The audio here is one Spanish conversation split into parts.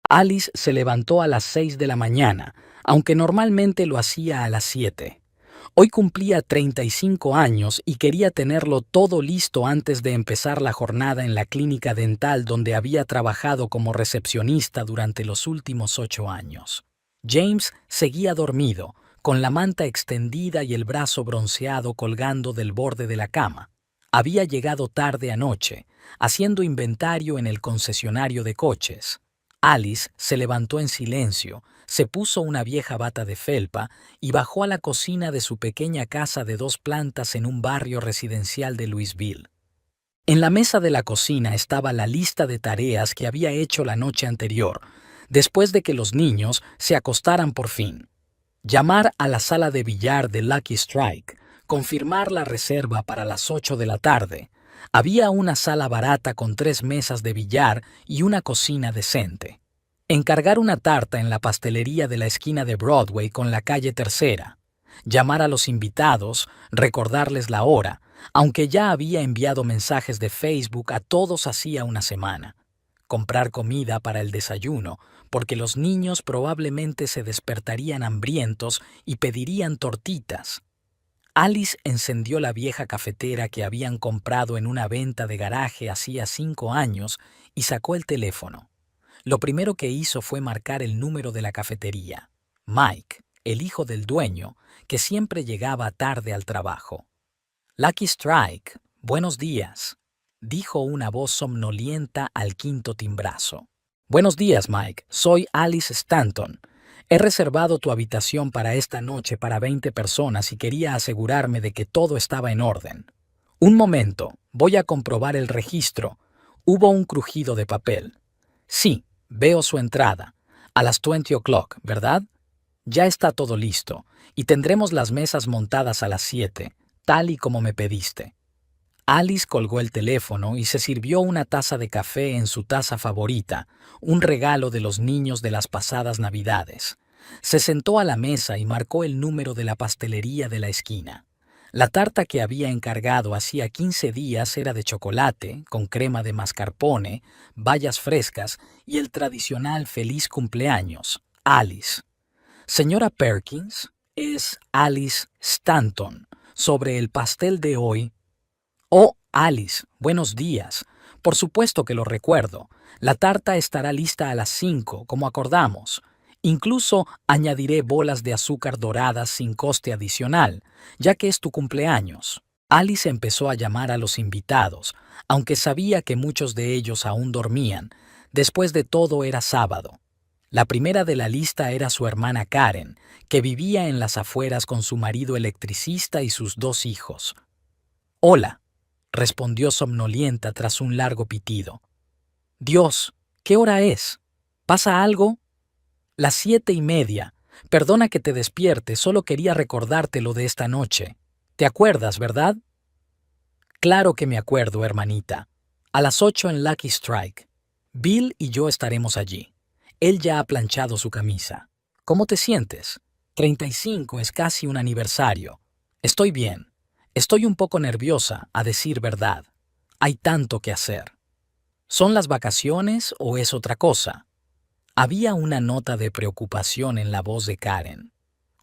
Alice se levantó a las 6 de la mañana, aunque normalmente lo hacía a las 7. Hoy cumplía 35 años y quería tenerlo todo listo antes de empezar la jornada en la clínica dental donde había trabajado como recepcionista durante los últimos 8 años. James seguía dormido, con la manta extendida y el brazo bronceado colgando del borde de la cama. Había llegado tarde anoche, haciendo inventario en el concesionario de coches. Alice se levantó en silencio, se puso una vieja bata de felpa y bajó a la cocina de su pequeña casa de 2 plantas en un barrio residencial de Louisville. En la mesa de la cocina estaba la lista de tareas que había hecho la noche anterior, después de que los niños se acostaran por fin. Llamar a la sala de billar de Lucky Strike, confirmar la reserva para las 8 de la tarde. Había una sala barata con 3 mesas de billar y una cocina decente. Encargar una tarta en la pastelería de la esquina de Broadway con la calle Tercera. Llamar a los invitados, recordarles la hora, aunque ya había enviado mensajes de Facebook a todos hacía una semana. Comprar comida para el desayuno, porque los niños probablemente se despertarían hambrientos y pedirían tortitas. Alice encendió la vieja cafetera que habían comprado en una venta de garaje hacía 5 años y sacó el teléfono. Lo primero que hizo fue marcar el número de la cafetería. Mike, el hijo del dueño, que siempre llegaba tarde al trabajo. Lucky Strike, buenos días, dijo una voz somnolienta al quinto timbrazo. Buenos días, Mike. Soy Alice Stanton. He reservado tu habitación para esta noche para 20 personas y quería asegurarme de que todo estaba en orden. Un momento, voy a comprobar el registro. Hubo un crujido de papel. Sí, veo su entrada. A las 20 o'clock, ¿verdad? Ya está todo listo, y tendremos las mesas montadas a las 7, tal y como me pediste. Alice colgó el teléfono y se sirvió una taza de café en su taza favorita, un regalo de los niños de las pasadas Navidades. Se sentó a la mesa y marcó el número de la pastelería de la esquina. La tarta que había encargado hacía 15 días era de chocolate, con crema de mascarpone, bayas frescas y el tradicional feliz cumpleaños, Alice. Señora Perkins, es Alice Stanton. Sobre el pastel de hoy. Oh, Alice, buenos días. Por supuesto que lo recuerdo. La tarta estará lista a las 5, como acordamos. Incluso añadiré bolas de azúcar doradas sin coste adicional, ya que es tu cumpleaños. Alice empezó a llamar a los invitados, aunque sabía que muchos de ellos aún dormían. Después de todo era sábado. La primera de la lista era su hermana Karen, que vivía en las afueras con su marido electricista y sus 2 hijos. Hola, respondió somnolienta tras un largo pitido. Dios, ¿qué hora es? ¿Pasa algo? Las 7:30. Perdona que te despierte, solo quería recordarte lo de esta noche. ¿Te acuerdas, verdad? Claro que me acuerdo, hermanita. A las 8 en Lucky Strike. Bill y yo estaremos allí. Él ya ha planchado su camisa. ¿Cómo te sientes? 35 es casi un aniversario. Estoy bien. Estoy un poco nerviosa, a decir verdad. Hay tanto que hacer. ¿Son las vacaciones o es otra cosa? Había una nota de preocupación en la voz de Karen.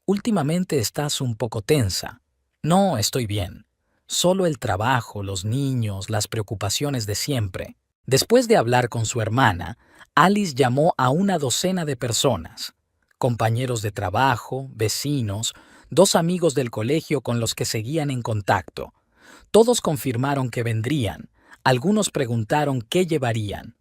Últimamente estás un poco tensa. No, estoy bien. Solo el trabajo, los niños, las preocupaciones de siempre. Después de hablar con su hermana, Alice llamó a una docena de personas. Compañeros de trabajo, vecinos, 2 amigos del colegio con los que seguían en contacto. Todos confirmaron que vendrían. Algunos preguntaron qué llevarían.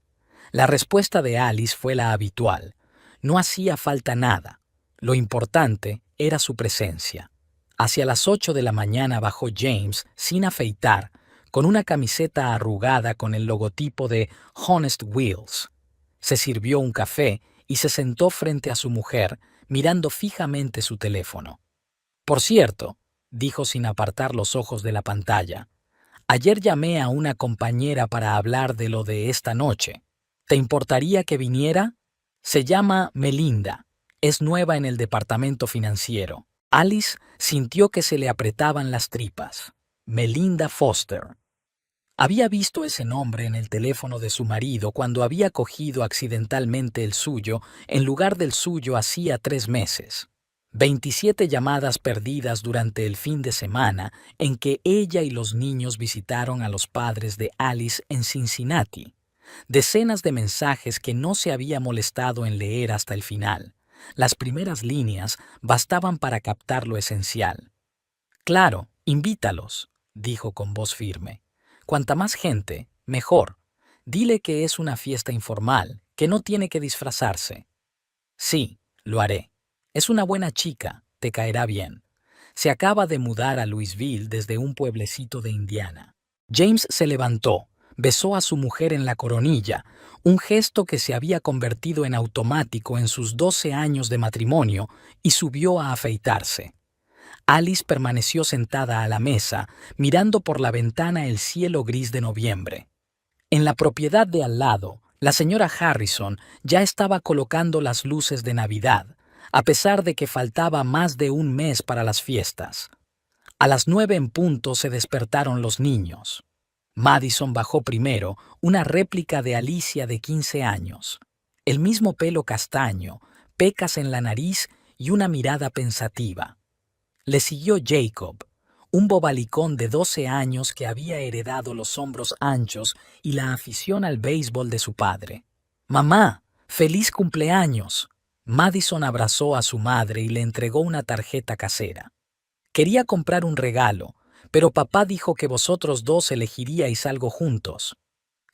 La respuesta de Alice fue la habitual. No hacía falta nada. Lo importante era su presencia. Hacia las 8 de la mañana bajó James, sin afeitar, con una camiseta arrugada con el logotipo de Honest Wheels. Se sirvió un café y se sentó frente a su mujer, mirando fijamente su teléfono. Por cierto, dijo sin apartar los ojos de la pantalla, ayer llamé a una compañera para hablar de lo de esta noche. ¿Te importaría que viniera? Se llama Melinda. Es nueva en el departamento financiero. Alice sintió que se le apretaban las tripas. Melinda Foster. Había visto ese nombre en el teléfono de su marido cuando había cogido accidentalmente el suyo en lugar del suyo hacía 3 meses. 27 llamadas perdidas durante el fin de semana en que ella y los niños visitaron a los padres de Alice en Cincinnati. Decenas de mensajes que no se había molestado en leer hasta el final. Las primeras líneas bastaban para captar lo esencial. «Claro, invítalos», dijo con voz firme. «Cuanta más gente, mejor. Dile que es una fiesta informal, que no tiene que disfrazarse». «Sí, lo haré. Es una buena chica, te caerá bien. Se acaba de mudar a Louisville desde un pueblecito de Indiana». James se levantó, besó a su mujer en la coronilla, un gesto que se había convertido en automático en sus 12 años de matrimonio, y subió a afeitarse. Alice permaneció sentada a la mesa, mirando por la ventana el cielo gris de noviembre. En la propiedad de al lado, la señora Harrison ya estaba colocando las luces de Navidad, a pesar de que faltaba más de un mes para las fiestas. A las 9 en punto se despertaron los niños. Madison bajó primero, una réplica de Alicia de 15 años. El mismo pelo castaño, pecas en la nariz y una mirada pensativa. Le siguió Jacob, un bobalicón de 12 años que había heredado los hombros anchos y la afición al béisbol de su padre. «Mamá, feliz cumpleaños». Madison abrazó a su madre y le entregó una tarjeta casera. «Quería comprar un regalo, pero papá dijo que vosotros dos elegiríais algo juntos».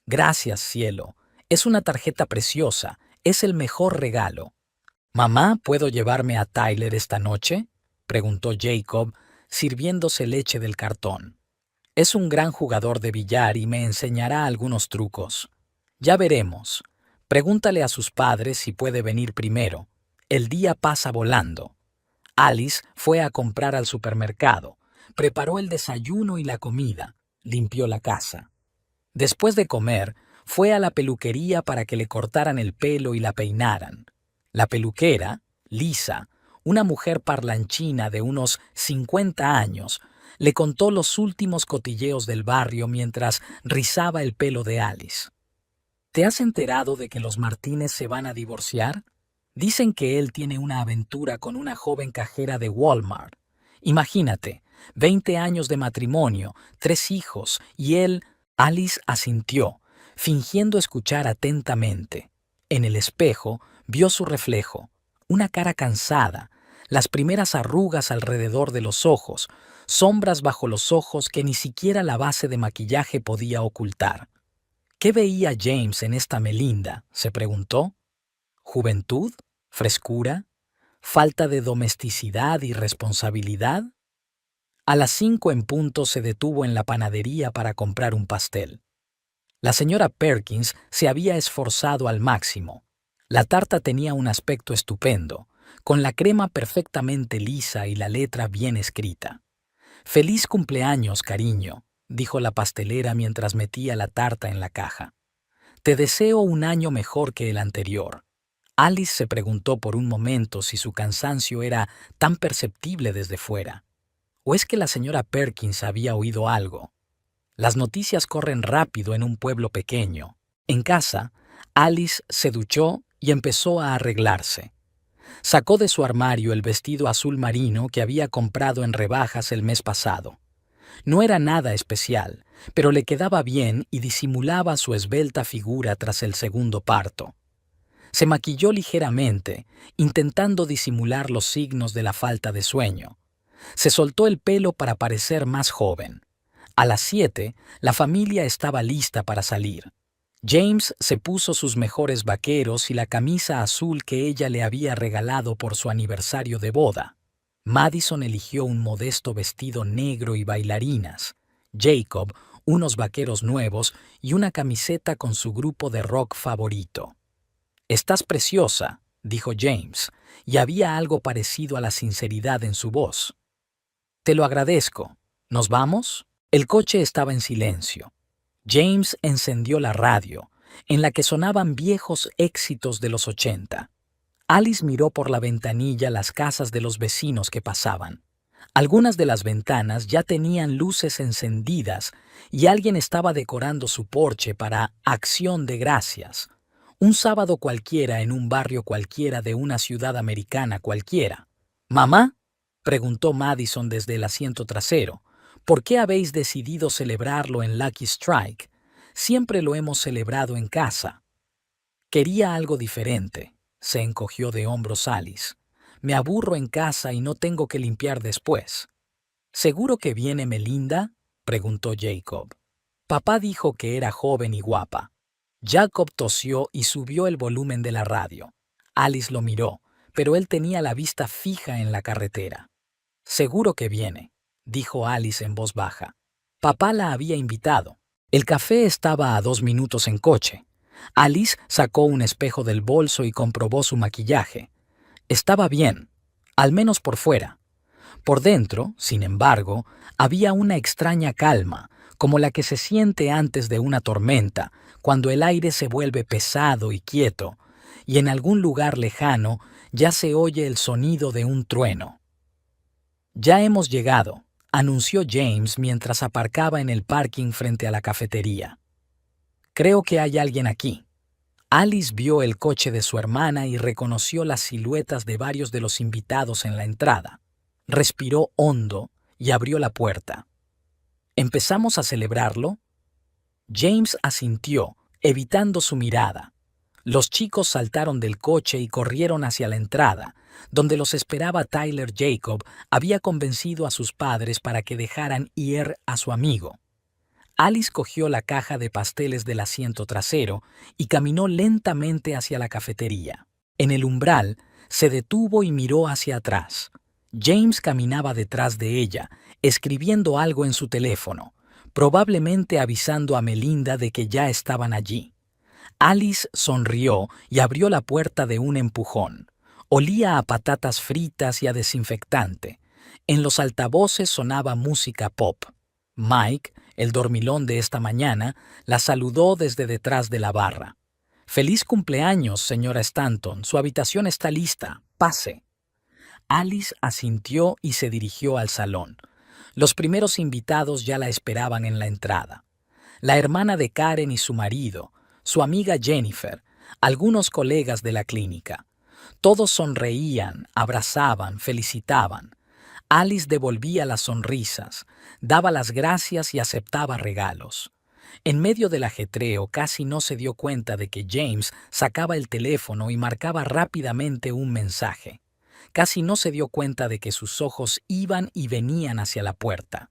«Gracias, cielo. Es una tarjeta preciosa. Es el mejor regalo». «Mamá, ¿puedo llevarme a Tyler esta noche?», preguntó Jacob, sirviéndose leche del cartón. «Es un gran jugador de billar y me enseñará algunos trucos». «Ya veremos. Pregúntale a sus padres si puede venir primero. El día pasa volando». Alice fue a comprar al supermercado, preparó el desayuno y la comida, limpió la casa. Después de comer, fue a la peluquería para que le cortaran el pelo y la peinaran. La peluquera, Lisa, una mujer parlanchina de unos 50 años, le contó los últimos cotilleos del barrio mientras rizaba el pelo de Alice. «¿Te has enterado de que los Martínez se van a divorciar? Dicen que él tiene una aventura con una joven cajera de Walmart. Imagínate, 20 años de matrimonio, 3 hijos, y él...». Alice asintió, fingiendo escuchar atentamente. En el espejo vio su reflejo, una cara cansada, las primeras arrugas alrededor de los ojos, sombras bajo los ojos que ni siquiera la base de maquillaje podía ocultar. ¿Qué veía James en esta Melinda?, se preguntó. ¿Juventud? ¿Frescura? ¿Falta de domesticidad y responsabilidad? A las 5 en punto se detuvo en la panadería para comprar un pastel. La señora Perkins se había esforzado al máximo. La tarta tenía un aspecto estupendo, con la crema perfectamente lisa y la letra bien escrita. «Feliz cumpleaños, cariño», dijo la pastelera mientras metía la tarta en la caja. «Te deseo un año mejor que el anterior». Alice se preguntó por un momento si su cansancio era tan perceptible desde fuera. ¿O es que la señora Perkins había oído algo? Las noticias corren rápido en un pueblo pequeño. En casa, Alice se duchó y empezó a arreglarse. Sacó de su armario el vestido azul marino que había comprado en rebajas el mes pasado. No era nada especial, pero le quedaba bien y disimulaba su esbelta figura tras el segundo parto. Se maquilló ligeramente, intentando disimular los signos de la falta de sueño. Se soltó el pelo para parecer más joven. A las 7, la familia estaba lista para salir. James se puso sus mejores vaqueros y la camisa azul que ella le había regalado por su aniversario de boda. Madison eligió un modesto vestido negro y bailarinas. Jacob, unos vaqueros nuevos y una camiseta con su grupo de rock favorito. «Estás preciosa», dijo James, y había algo parecido a la sinceridad en su voz. «Te lo agradezco. ¿Nos vamos?» El coche estaba en silencio. James encendió la radio, en la que sonaban viejos éxitos de los 80. Alice miró por la ventanilla las casas de los vecinos que pasaban. Algunas de las ventanas ya tenían luces encendidas y alguien estaba decorando su porche para Acción de Gracias. Un sábado cualquiera en un barrio cualquiera de una ciudad americana cualquiera. ¿Mamá?, preguntó Madison desde el asiento trasero. ¿Por qué habéis decidido celebrarlo en Lucky Strike? Siempre lo hemos celebrado en casa. Quería algo diferente. Se encogió de hombros Alice. Me aburro en casa y no tengo que limpiar después. ¿Seguro que viene Melinda?, preguntó Jacob. Papá dijo que era joven y guapa. Jacob tosió y subió el volumen de la radio. Alice lo miró, pero él tenía la vista fija en la carretera. Seguro que viene, dijo Alice en voz baja. Papá la había invitado. El café estaba a 2 minutos en coche. Alice sacó un espejo del bolso y comprobó su maquillaje. Estaba bien, al menos por fuera. Por dentro, sin embargo, había una extraña calma, como la que se siente antes de una tormenta, cuando el aire se vuelve pesado y quieto, y en algún lugar lejano ya se oye el sonido de un trueno. Ya hemos llegado, anunció James mientras aparcaba en el parking frente a la cafetería. Creo que hay alguien aquí. Alice vio el coche de su hermana y reconoció las siluetas de varios de los invitados en la entrada. Respiró hondo y abrió la puerta. ¿Empezamos a celebrarlo? James asintió, evitando su mirada. Los chicos saltaron del coche y corrieron hacia la entrada, donde los esperaba Tyler. Jacob había convencido a sus padres para que dejaran ir a su amigo. Alice cogió la caja de pasteles del asiento trasero y caminó lentamente hacia la cafetería. En el umbral, se detuvo y miró hacia atrás. James caminaba detrás de ella, escribiendo algo en su teléfono, probablemente avisando a Melinda de que ya estaban allí. Alice sonrió y abrió la puerta de un empujón. Olía a patatas fritas y a desinfectante. En los altavoces sonaba música pop. Mike, el dormilón de esta mañana, la saludó desde detrás de la barra. «Feliz cumpleaños, señora Stanton. Su habitación está lista. Pase». Alice asintió y se dirigió al salón. Los primeros invitados ya la esperaban en la entrada. La hermana de Karen y su marido, su amiga Jennifer, algunos colegas de la clínica. Todos sonreían, abrazaban, felicitaban. Alice devolvía las sonrisas, daba las gracias y aceptaba regalos. En medio del ajetreo casi no se dio cuenta de que James sacaba el teléfono y marcaba rápidamente un mensaje. Casi no se dio cuenta de que sus ojos iban y venían hacia la puerta.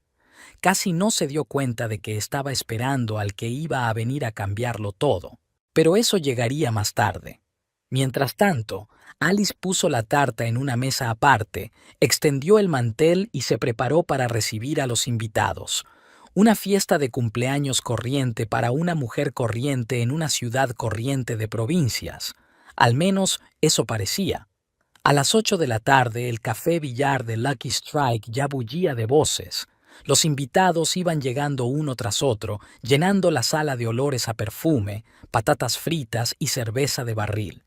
Casi no se dio cuenta de que estaba esperando al que iba a venir a cambiarlo todo. Pero eso llegaría más tarde. Mientras tanto, Alice puso la tarta en una mesa aparte, extendió el mantel y se preparó para recibir a los invitados. Una fiesta de cumpleaños corriente para una mujer corriente en una ciudad corriente de provincias. Al menos eso parecía. A las 8 de la tarde, el café billar de Lucky Strike ya bullía de voces. Los invitados iban llegando uno tras otro, llenando la sala de olores a perfume, patatas fritas y cerveza de barril.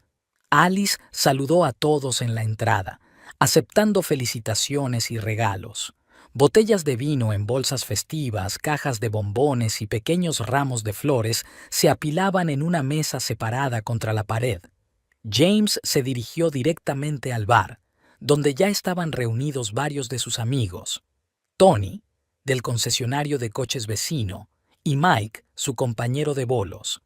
Alice saludó a todos en la entrada, aceptando felicitaciones y regalos. Botellas de vino en bolsas festivas, cajas de bombones y pequeños ramos de flores se apilaban en una mesa separada contra la pared. James se dirigió directamente al bar, donde ya estaban reunidos varios de sus amigos. Tony, del concesionario de coches vecino, y Mike, su compañero de bolos.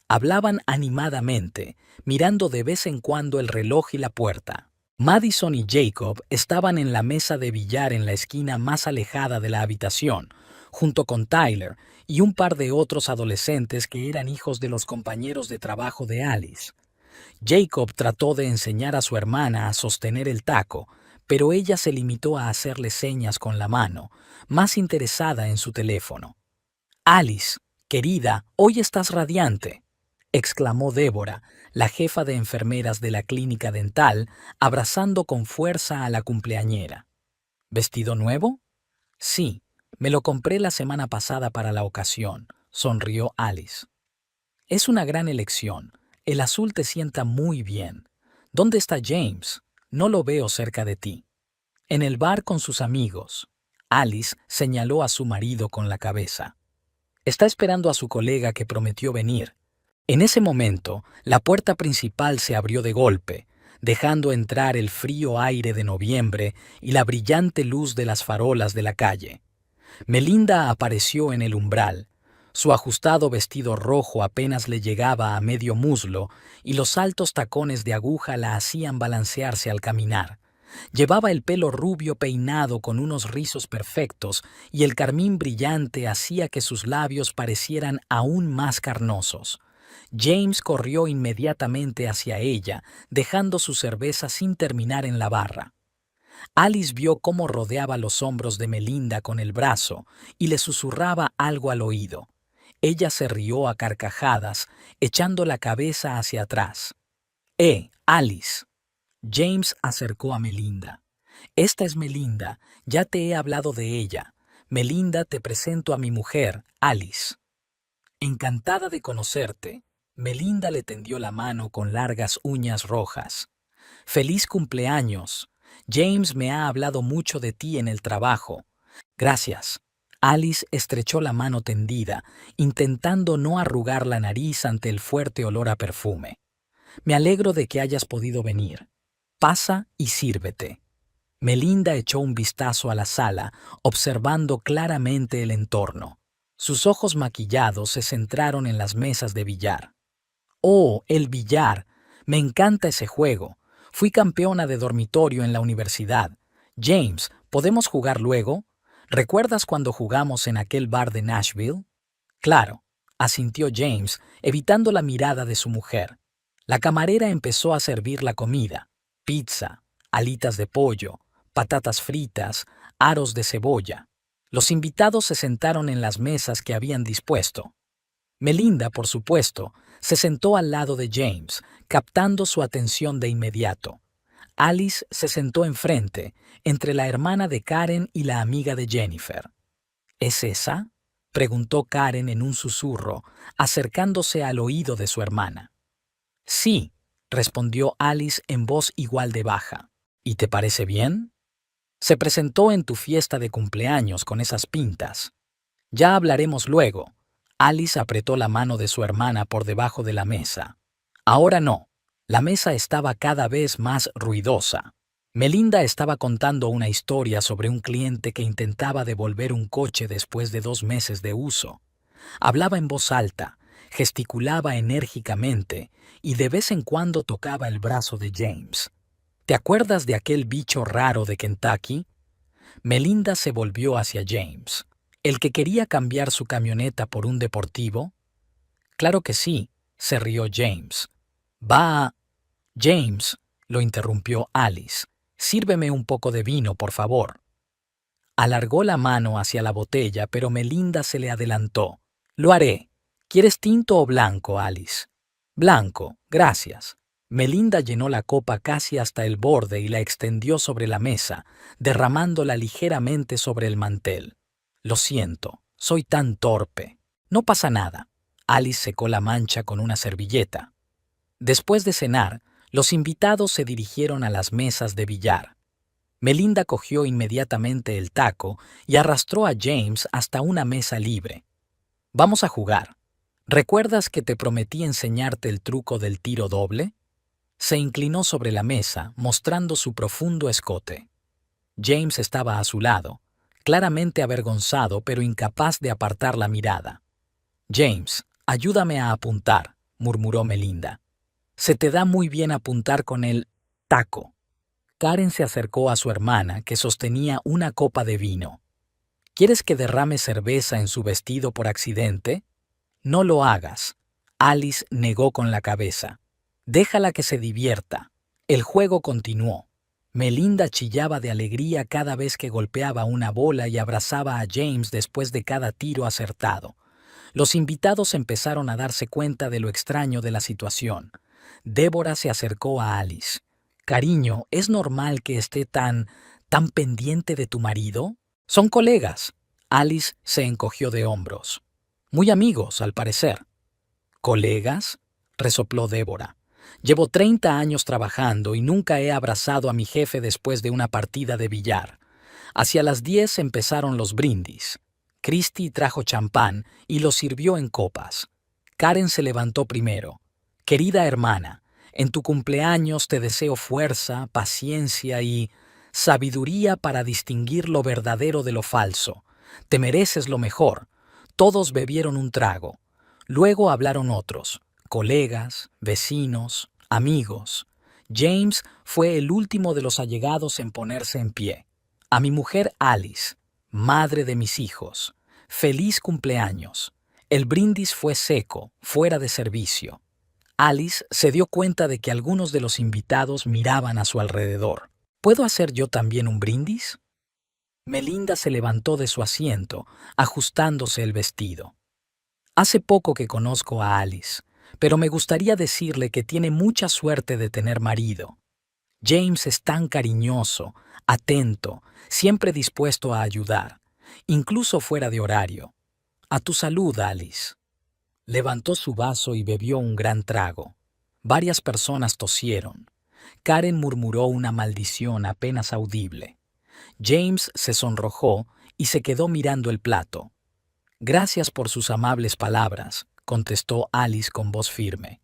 Hablaban animadamente, mirando de vez en cuando el reloj y la puerta. Madison y Jacob estaban en la mesa de billar en la esquina más alejada de la habitación, junto con Tyler y un par de otros adolescentes que eran hijos de los compañeros de trabajo de Alice. Jacob trató de enseñar a su hermana a sostener el taco, pero ella se limitó a hacerle señas con la mano, más interesada en su teléfono. «Alice, querida, hoy estás radiante», exclamó Débora, la jefa de enfermeras de la clínica dental, abrazando con fuerza a la cumpleañera. «¿Vestido nuevo?» «Sí, me lo compré la semana pasada para la ocasión», sonrió Alice. «Es una gran elección. El azul te sienta muy bien. ¿Dónde está James? No lo veo cerca de ti». En el bar con sus amigos, Alice señaló a su marido con la cabeza. Está esperando a su colega que prometió venir. En ese momento, la puerta principal se abrió de golpe, dejando entrar el frío aire de noviembre y la brillante luz de las farolas de la calle. Melinda apareció en el umbral. Su ajustado vestido rojo apenas le llegaba a medio muslo y los altos tacones de aguja la hacían balancearse al caminar. Llevaba el pelo rubio peinado con unos rizos perfectos y el carmín brillante hacía que sus labios parecieran aún más carnosos. James corrió inmediatamente hacia ella, dejando su cerveza sin terminar en la barra. Alice vio cómo rodeaba los hombros de Melinda con el brazo y le susurraba algo al oído. Ella se rió a carcajadas, echando la cabeza hacia atrás. Alice. James acercó a Melinda. Esta es Melinda, ya te he hablado de ella. Melinda, te presento a mi mujer, Alice. Encantada de conocerte. Melinda le tendió la mano con largas uñas rojas. Feliz cumpleaños. James me ha hablado mucho de ti en el trabajo. Gracias. Alice estrechó la mano tendida, intentando no arrugar la nariz ante el fuerte olor a perfume. Me alegro de que hayas podido venir. Pasa y sírvete. Melinda echó un vistazo a la sala, observando claramente el entorno. Sus ojos maquillados se centraron en las mesas de billar. ¡Oh, el billar! Me encanta ese juego. Fui campeona de dormitorio en la universidad. James, ¿podemos jugar luego? ¿Recuerdas cuando jugamos en aquel bar de Nashville? Claro, asintió James, evitando la mirada de su mujer. La camarera empezó a servir la comida. Pizza, alitas de pollo, patatas fritas, aros de cebolla. Los invitados se sentaron en las mesas que habían dispuesto. Melinda, por supuesto, se sentó al lado de James, captando su atención de inmediato. Alice se sentó enfrente, entre la hermana de Karen y la amiga de Jennifer. ¿Es esa?, preguntó Karen en un susurro, acercándose al oído de su hermana. Sí, respondió Alice en voz igual de baja. ¿Y te parece bien? Se presentó en tu fiesta de cumpleaños con esas pintas. Ya hablaremos luego. Alice apretó la mano de su hermana por debajo de la mesa. Ahora no. La mesa estaba cada vez más ruidosa. Melinda estaba contando una historia sobre un cliente que intentaba devolver un coche después de 2 meses de uso. Hablaba en voz alta, gesticulaba enérgicamente y de vez en cuando tocaba el brazo de James. ¿Te acuerdas de aquel bicho raro de Kentucky? Melinda se volvió hacia James. ¿El que quería cambiar su camioneta por un deportivo? Claro que sí, se rió James. Va. James, lo interrumpió Alice. Sírveme un poco de vino, por favor. Alargó la mano hacia la botella, pero Melinda se le adelantó. Lo haré. ¿Quieres tinto o blanco, Alice? Blanco, gracias. Melinda llenó la copa casi hasta el borde y la extendió sobre la mesa, derramándola ligeramente sobre el mantel. Lo siento, soy tan torpe. No pasa nada. Alice secó la mancha con una servilleta. Después de cenar, los invitados se dirigieron a las mesas de billar. Melinda cogió inmediatamente el taco y arrastró a James hasta una mesa libre. Vamos a jugar. ¿Recuerdas que te prometí enseñarte el truco del tiro doble? Se inclinó sobre la mesa, mostrando su profundo escote. James estaba a su lado, claramente avergonzado pero incapaz de apartar la mirada. James, ayúdame a apuntar, murmuró Melinda. Se te da muy bien apuntar con el taco. Karen se acercó a su hermana, que sostenía una copa de vino. ¿Quieres que derrame cerveza en su vestido por accidente? No lo hagas. Alice negó con la cabeza. Déjala que se divierta. El juego continuó. Melinda chillaba de alegría cada vez que golpeaba una bola y abrazaba a James después de cada tiro acertado. Los invitados empezaron a darse cuenta de lo extraño de la situación. Débora se acercó a Alice. Cariño, ¿es normal que esté tan pendiente de tu marido? Son colegas. Alice se encogió de hombros. Muy amigos, al parecer. ¿Colegas?, resopló Débora. Llevo 30 años trabajando y nunca he abrazado a mi jefe después de una partida de billar. Hacia las 10 empezaron los brindis. Christy trajo champán y lo sirvió en copas. Karen se levantó primero. Querida hermana, en tu cumpleaños te deseo fuerza, paciencia y sabiduría para distinguir lo verdadero de lo falso. Te mereces lo mejor. Todos bebieron un trago. Luego hablaron otros, colegas, vecinos, amigos. James fue el último de los allegados en ponerse en pie. A mi mujer Alice, madre de mis hijos, feliz cumpleaños. El brindis fue seco, fuera de servicio. Alice se dio cuenta de que algunos de los invitados miraban a su alrededor. ¿Puedo hacer yo también un brindis? Melinda se levantó de su asiento, ajustándose el vestido. Hace poco que conozco a Alice, pero me gustaría decirle que tiene mucha suerte de tener marido. James es tan cariñoso, atento, siempre dispuesto a ayudar, incluso fuera de horario. A tu salud, Alice. Levantó su vaso y bebió un gran trago. Varias personas tosieron. Karen murmuró una maldición apenas audible. James se sonrojó y se quedó mirando el plato. Gracias por sus amables palabras, contestó Alice con voz firme.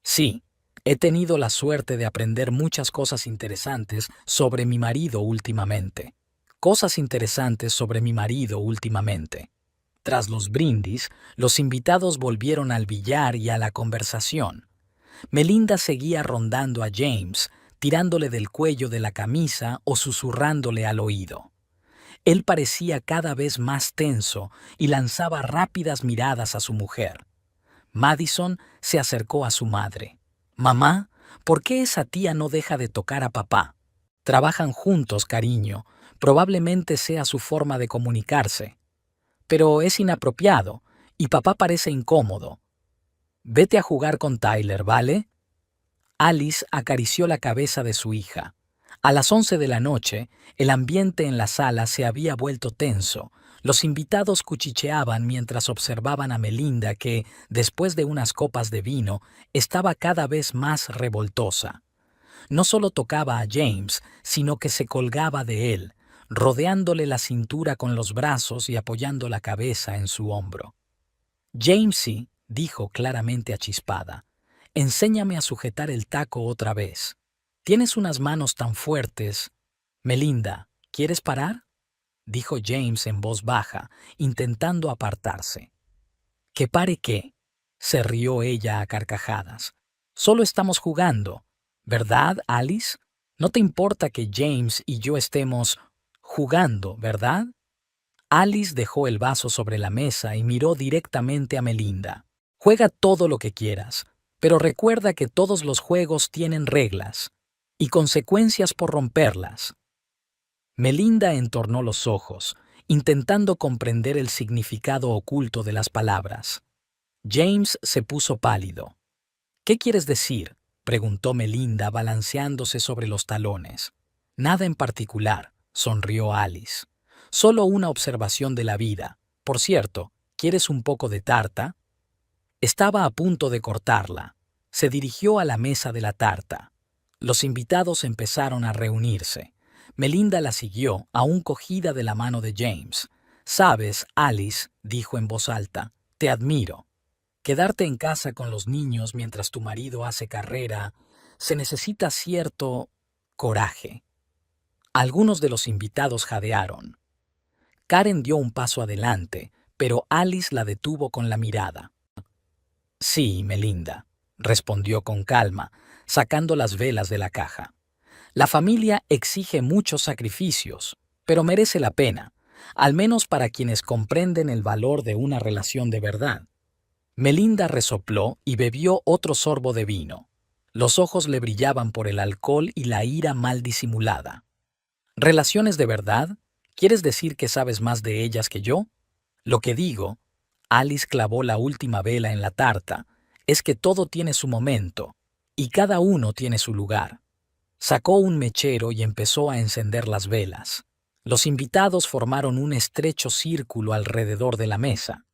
Sí, he tenido la suerte de aprender muchas cosas interesantes sobre mi marido últimamente. Cosas interesantes sobre mi marido últimamente. Tras los brindis, los invitados volvieron al billar y a la conversación. Melinda seguía rondando a James, tirándole del cuello de la camisa o susurrándole al oído. Él parecía cada vez más tenso y lanzaba rápidas miradas a su mujer. Madison se acercó a su madre. «Mamá, ¿por qué esa tía no deja de tocar a papá? Trabajan juntos, cariño. Probablemente sea su forma de comunicarse. Pero es inapropiado y papá parece incómodo. Vete a jugar con Tyler, ¿vale?» Alice acarició la cabeza de su hija. A las 11 de la noche, el ambiente en la sala se había vuelto tenso. Los invitados cuchicheaban mientras observaban a Melinda que, después de unas copas de vino, estaba cada vez más revoltosa. No solo tocaba a James, sino que se colgaba de él, rodeándole la cintura con los brazos y apoyando la cabeza en su hombro. «Jamesy», dijo claramente achispada, «enséñame a sujetar el taco otra vez. Tienes unas manos tan fuertes. Melinda, ¿quieres parar?», dijo James en voz baja, intentando apartarse. «¿Que pare qué?», se rió ella a carcajadas. «Solo estamos jugando, ¿verdad, Alice? No te importa que James y yo estemos jugando, ¿verdad?». Alice dejó el vaso sobre la mesa y miró directamente a Melinda. «Juega todo lo que quieras, pero recuerda que todos los juegos tienen reglas y consecuencias por romperlas». Melinda entornó los ojos, intentando comprender el significado oculto de las palabras. James se puso pálido. «¿Qué quieres decir?», preguntó Melinda balanceándose sobre los talones. «Nada en particular», sonrió Alice. «Solo una observación de la vida. Por cierto, ¿quieres un poco de tarta?». Estaba a punto de cortarla. Se dirigió a la mesa de la tarta. Los invitados empezaron a reunirse. Melinda la siguió, aún cogida de la mano de James. «Sabes, Alice», dijo en voz alta, «te admiro. Quedarte en casa con los niños mientras tu marido hace carrera, se necesita cierto coraje». Algunos de los invitados jadearon. Karen dio un paso adelante, pero Alice la detuvo con la mirada. «Sí, Melinda», respondió con calma, sacando las velas de la caja. «La familia exige muchos sacrificios, pero merece la pena, al menos para quienes comprenden el valor de una relación de verdad». Melinda resopló y bebió otro sorbo de vino. Los ojos le brillaban por el alcohol y la ira mal disimulada. «¿Relaciones de verdad? ¿Quieres decir que sabes más de ellas que yo?». «Lo que digo», Alice clavó la última vela en la tarta, «es que todo tiene su momento, y cada uno tiene su lugar». Sacó un mechero y empezó a encender las velas. Los invitados formaron un estrecho círculo alrededor de la mesa.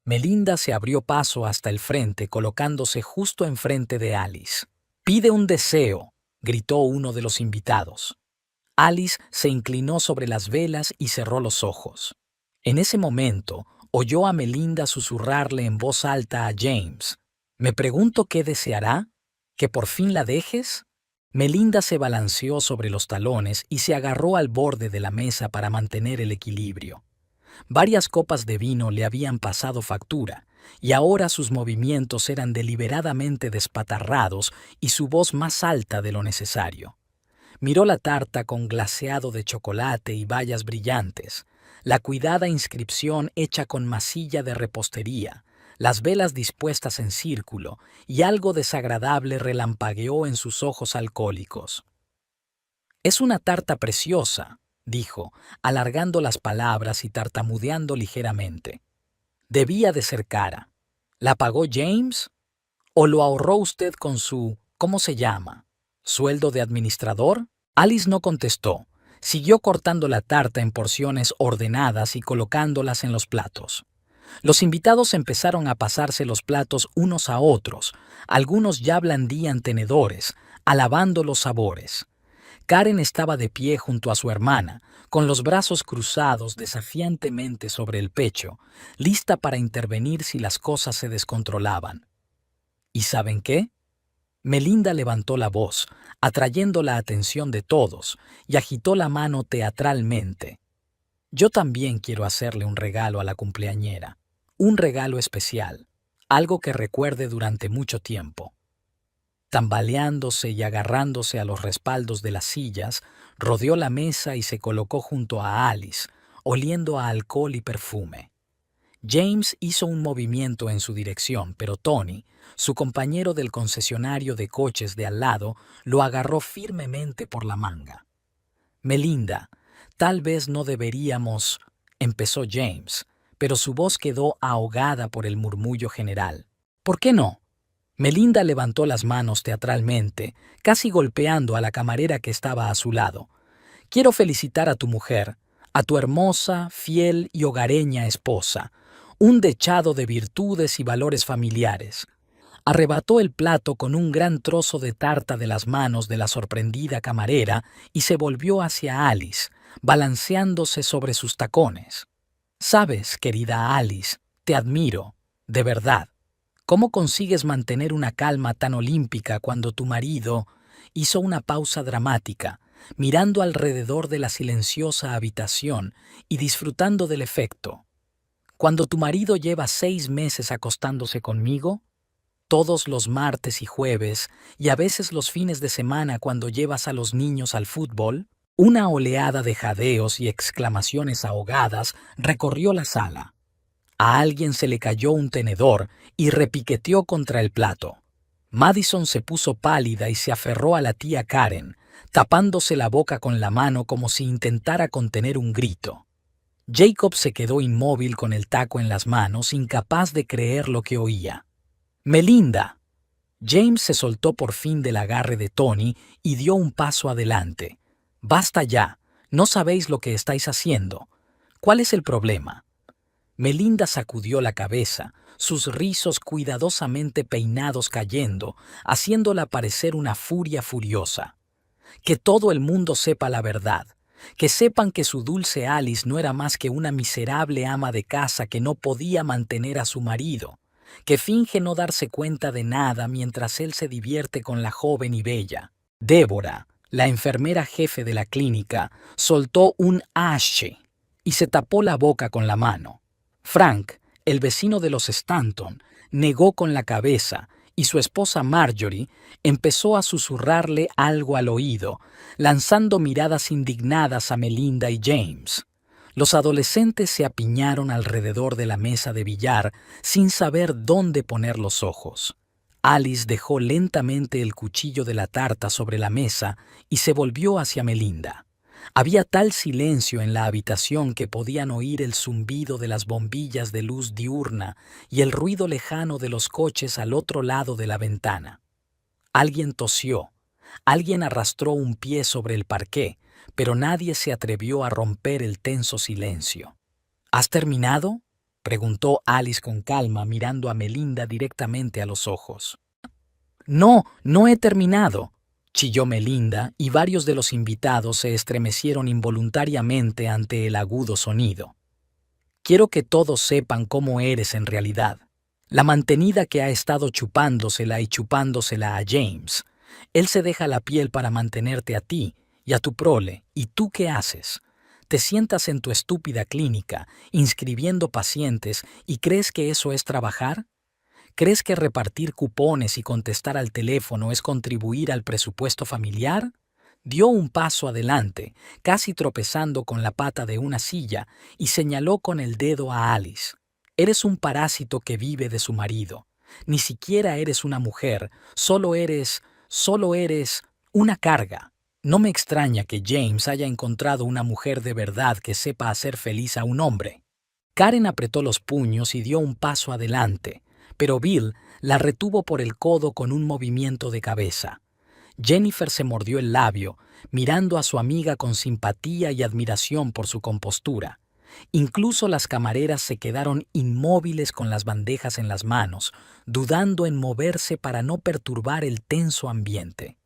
Melinda se abrió paso hasta el frente, colocándose justo enfrente de Alice. Pide un deseo, gritó uno de los invitados. Alice se inclinó sobre las velas y cerró los ojos. En ese momento, oyó a Melinda susurrarle en voz alta a James: «Me pregunto qué deseará, ¿que por fin la dejes?». Melinda se balanceó sobre los talones y se agarró al borde de la mesa para mantener el equilibrio. Varias copas de vino le habían pasado factura, y ahora sus movimientos eran deliberadamente despatarrados y su voz más alta de lo necesario. Miró la tarta con glaseado de chocolate y bayas brillantes, la cuidada inscripción hecha con masilla de repostería, las velas dispuestas en círculo, y algo desagradable relampagueó en sus ojos alcohólicos. «Es una tarta preciosa», dijo, alargando las palabras y tartamudeando ligeramente. «Debía de ser cara. ¿La pagó James? ¿O lo ahorró usted con su, ¿cómo se llama? ¿Sueldo de administrador?». Alice no contestó. Siguió cortando la tarta en porciones ordenadas y colocándolas en los platos. Los invitados empezaron a pasarse los platos unos a otros. Algunos ya blandían tenedores, alabando los sabores. Karen estaba de pie junto a su hermana, con los brazos cruzados desafiantemente sobre el pecho, lista para intervenir si las cosas se descontrolaban. ¿Y saben qué? Melinda levantó la voz, atrayendo la atención de todos, y agitó la mano teatralmente. «Yo también quiero hacerle un regalo a la cumpleañera, un regalo especial, algo que recuerde durante mucho tiempo». Tambaleándose y agarrándose a los respaldos de las sillas, rodeó la mesa y se colocó junto a Alice, oliendo a alcohol y perfume. James hizo un movimiento en su dirección, pero Tony, su compañero del concesionario de coches de al lado, lo agarró firmemente por la manga. «Melinda, tal vez no deberíamos», empezó James, pero su voz quedó ahogada por el murmullo general. «¿Por qué no?». Melinda levantó las manos teatralmente, casi golpeando a la camarera que estaba a su lado. «Quiero felicitar a tu mujer, a tu hermosa, fiel y hogareña esposa, un dechado de virtudes y valores familiares». Arrebató el plato con un gran trozo de tarta de las manos de la sorprendida camarera y se volvió hacia Alice, balanceándose sobre sus tacones. «Sabes, querida Alice, te admiro, de verdad. ¿Cómo consigues mantener una calma tan olímpica cuando tu marido…?». Hizo una pausa dramática, mirando alrededor de la silenciosa habitación y disfrutando del efecto. «Cuando tu marido lleva 6 meses acostándose conmigo, todos los martes y jueves, y a veces los fines de semana cuando llevas a los niños al fútbol». Una oleada de jadeos y exclamaciones ahogadas recorrió la sala. A alguien se le cayó un tenedor y repiqueteó contra el plato. Madison se puso pálida y se aferró a la tía Karen, tapándose la boca con la mano como si intentara contener un grito. Jacob se quedó inmóvil con el taco en las manos, incapaz de creer lo que oía. «Melinda». James se soltó por fin del agarre de Tony y dio un paso adelante. «Basta ya, no sabéis lo que estáis haciendo. ¿Cuál es el problema?». Melinda sacudió la cabeza, sus rizos cuidadosamente peinados cayendo, haciéndola parecer una furia furiosa. «Que todo el mundo sepa la verdad, que sepan que su dulce Alice no era más que una miserable ama de casa que no podía mantener a su marido, que finge no darse cuenta de nada mientras él se divierte con la joven y bella». Débora, la enfermera jefe de la clínica, soltó un «ashe» y se tapó la boca con la mano. Frank, el vecino de los Stanton, negó con la cabeza y su esposa Marjorie empezó a susurrarle algo al oído, lanzando miradas indignadas a Melinda y James. Los adolescentes se apiñaron alrededor de la mesa de billar sin saber dónde poner los ojos. Alice dejó lentamente el cuchillo de la tarta sobre la mesa y se volvió hacia Melinda. Había tal silencio en la habitación que podían oír el zumbido de las bombillas de luz diurna y el ruido lejano de los coches al otro lado de la ventana. Alguien tosió, alguien arrastró un pie sobre el parqué, pero nadie se atrevió a romper el tenso silencio. «¿Has terminado?», preguntó Alice con calma, mirando a Melinda directamente a los ojos. No, no he terminado, chilló Melinda, y varios de los invitados se estremecieron involuntariamente ante el agudo sonido. Quiero que todos sepan cómo eres en realidad. La mantenida que ha estado chupándosela y chupándosela a James. Él se deja la piel para mantenerte a ti y a tu prole. ¿Y tú qué haces? Te sientas en tu estúpida clínica, inscribiendo pacientes, y crees que eso es trabajar? ¿Crees que repartir cupones y contestar al teléfono es contribuir al presupuesto familiar? Dio un paso adelante, casi tropezando con la pata de una silla, y señaló con el dedo a Alice. Eres un parásito que vive de su marido. Ni siquiera eres una mujer, solo eres una carga. No me extraña que James haya encontrado una mujer de verdad que sepa hacer feliz a un hombre. Karen apretó los puños y dio un paso adelante, pero Bill la retuvo por el codo con un movimiento de cabeza. Jennifer se mordió el labio, mirando a su amiga con simpatía y admiración por su compostura. Incluso las camareras se quedaron inmóviles con las bandejas en las manos, dudando en moverse para no perturbar el tenso ambiente.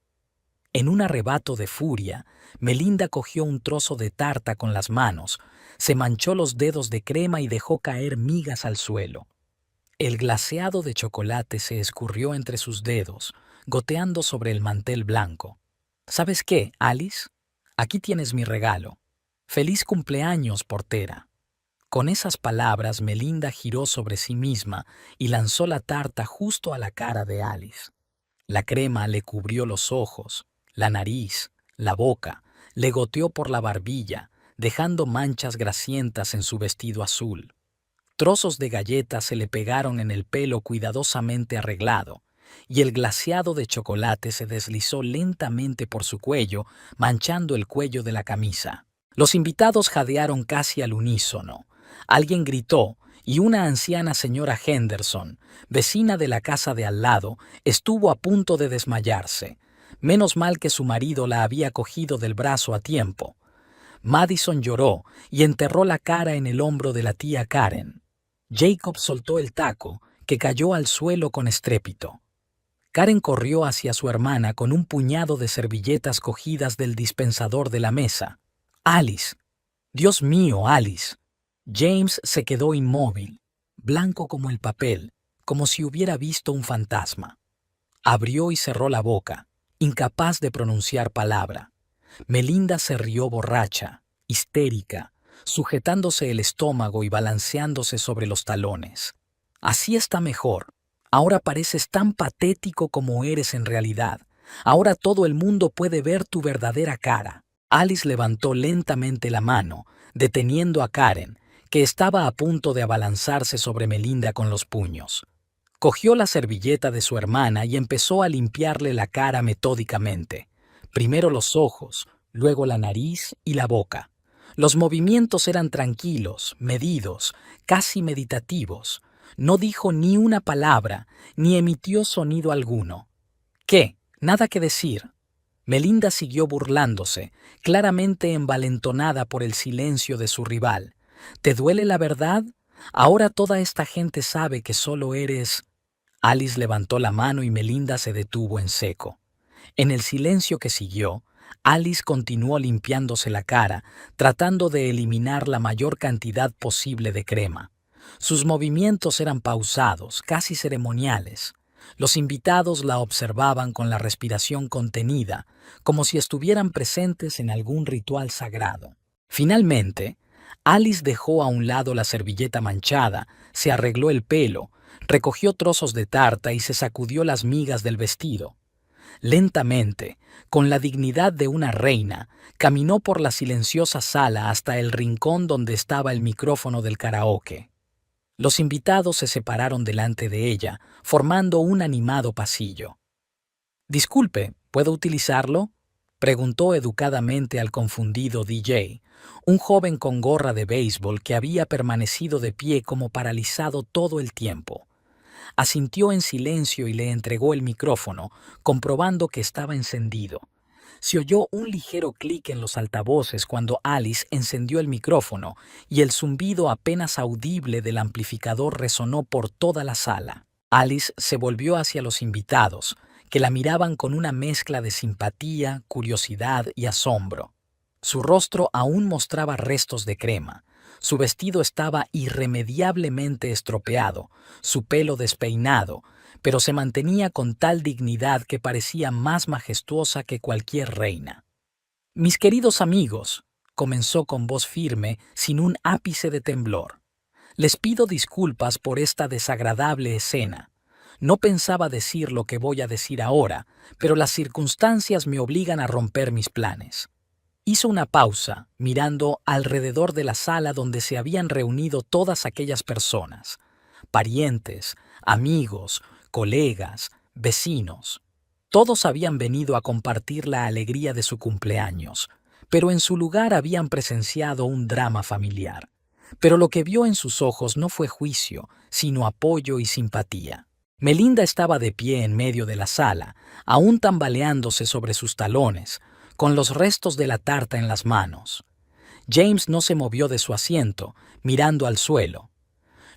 En un arrebato de furia, Melinda cogió un trozo de tarta con las manos, se manchó los dedos de crema y dejó caer migas al suelo. El glaseado de chocolate se escurrió entre sus dedos, goteando sobre el mantel blanco. ¿Sabes qué, Alice? Aquí tienes mi regalo. ¡Feliz cumpleaños, portera! Con esas palabras, Melinda giró sobre sí misma y lanzó la tarta justo a la cara de Alice. La crema le cubrió los ojos, la nariz, la boca, le goteó por la barbilla, dejando manchas grasientas en su vestido azul. Trozos de galleta se le pegaron en el pelo cuidadosamente arreglado, y el glaseado de chocolate se deslizó lentamente por su cuello, manchando el cuello de la camisa. Los invitados jadearon casi al unísono. Alguien gritó, y una anciana señora Henderson, vecina de la casa de al lado, estuvo a punto de desmayarse. Menos mal que su marido la había cogido del brazo a tiempo. Madison lloró y enterró la cara en el hombro de la tía Karen. Jacob soltó el taco, que cayó al suelo con estrépito. Karen corrió hacia su hermana con un puñado de servilletas cogidas del dispensador de la mesa. ¡Alice! ¡Dios mío, Alice! James se quedó inmóvil, blanco como el papel, como si hubiera visto un fantasma. Abrió y cerró la boca, incapaz de pronunciar palabra. Melinda se rió borracha, histérica, sujetándose el estómago y balanceándose sobre los talones. Así está mejor. Ahora pareces tan patético como eres en realidad. Ahora todo el mundo puede ver tu verdadera cara. Alice levantó lentamente la mano, deteniendo a Karen, que estaba a punto de abalanzarse sobre Melinda con los puños. Cogió la servilleta de su hermana y empezó a limpiarle la cara metódicamente. Primero los ojos, luego la nariz y la boca. Los movimientos eran tranquilos, medidos, casi meditativos. No dijo ni una palabra, ni emitió sonido alguno. ¿Qué? Nada que decir. Melinda siguió burlándose, claramente envalentonada por el silencio de su rival. ¿Te duele la verdad? Ahora toda esta gente sabe que solo eres... Alice levantó la mano y Melinda se detuvo en seco. En el silencio que siguió, Alice continuó limpiándose la cara, tratando de eliminar la mayor cantidad posible de crema. Sus movimientos eran pausados, casi ceremoniales. Los invitados la observaban con la respiración contenida, como si estuvieran presentes en algún ritual sagrado. Finalmente, Alice dejó a un lado la servilleta manchada, se arregló el pelo, recogió trozos de tarta y se sacudió las migas del vestido. Lentamente, con la dignidad de una reina, caminó por la silenciosa sala hasta el rincón donde estaba el micrófono del karaoke. Los invitados se separaron delante de ella, formando un animado pasillo. «Disculpe, ¿puedo utilizarlo?», preguntó educadamente al confundido DJ, un joven con gorra de béisbol que había permanecido de pie como paralizado todo el tiempo. Asintió en silencio y le entregó el micrófono, comprobando que estaba encendido. Se oyó un ligero clic en los altavoces cuando Alice encendió el micrófono y el zumbido apenas audible del amplificador resonó por toda la sala. Alice se volvió hacia los invitados, que la miraban con una mezcla de simpatía, curiosidad y asombro. Su rostro aún mostraba restos de crema. Su vestido estaba irremediablemente estropeado, su pelo despeinado, pero se mantenía con tal dignidad que parecía más majestuosa que cualquier reina. «Mis queridos amigos», comenzó con voz firme, sin un ápice de temblor, «les pido disculpas por esta desagradable escena. No pensaba decir lo que voy a decir ahora, pero las circunstancias me obligan a romper mis planes». Hizo una pausa, mirando alrededor de la sala donde se habían reunido todas aquellas personas, parientes, amigos, colegas, vecinos. Todos habían venido a compartir la alegría de su cumpleaños, pero en su lugar habían presenciado un drama familiar. Pero lo que vio en sus ojos no fue juicio, sino apoyo y simpatía. Melinda estaba de pie en medio de la sala, aún tambaleándose sobre sus talones, con los restos de la tarta en las manos. James no se movió de su asiento, mirando al suelo.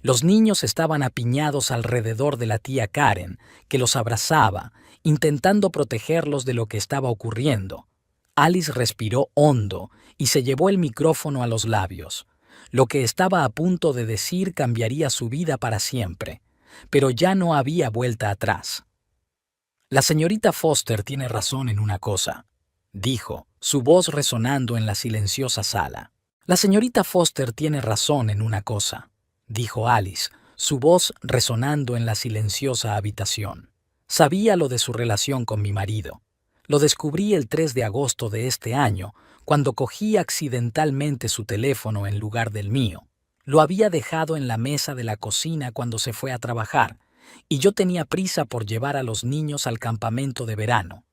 Los niños estaban apiñados alrededor de la tía Karen, que los abrazaba, intentando protegerlos de lo que estaba ocurriendo. Alice respiró hondo y se llevó el micrófono a los labios. Lo que estaba a punto de decir cambiaría su vida para siempre, pero ya no había vuelta atrás. «La señorita Foster tiene razón en una cosa», dijo, su voz resonando en la silenciosa sala. «La señorita Foster tiene razón en una cosa», dijo Alice, su voz resonando en la silenciosa habitación. «Sabía lo de su relación con mi marido. Lo descubrí el 3 de agosto de este año, cuando cogí accidentalmente su teléfono en lugar del mío. Lo había dejado en la mesa de la cocina cuando se fue a trabajar, y yo tenía prisa por llevar a los niños al campamento de verano.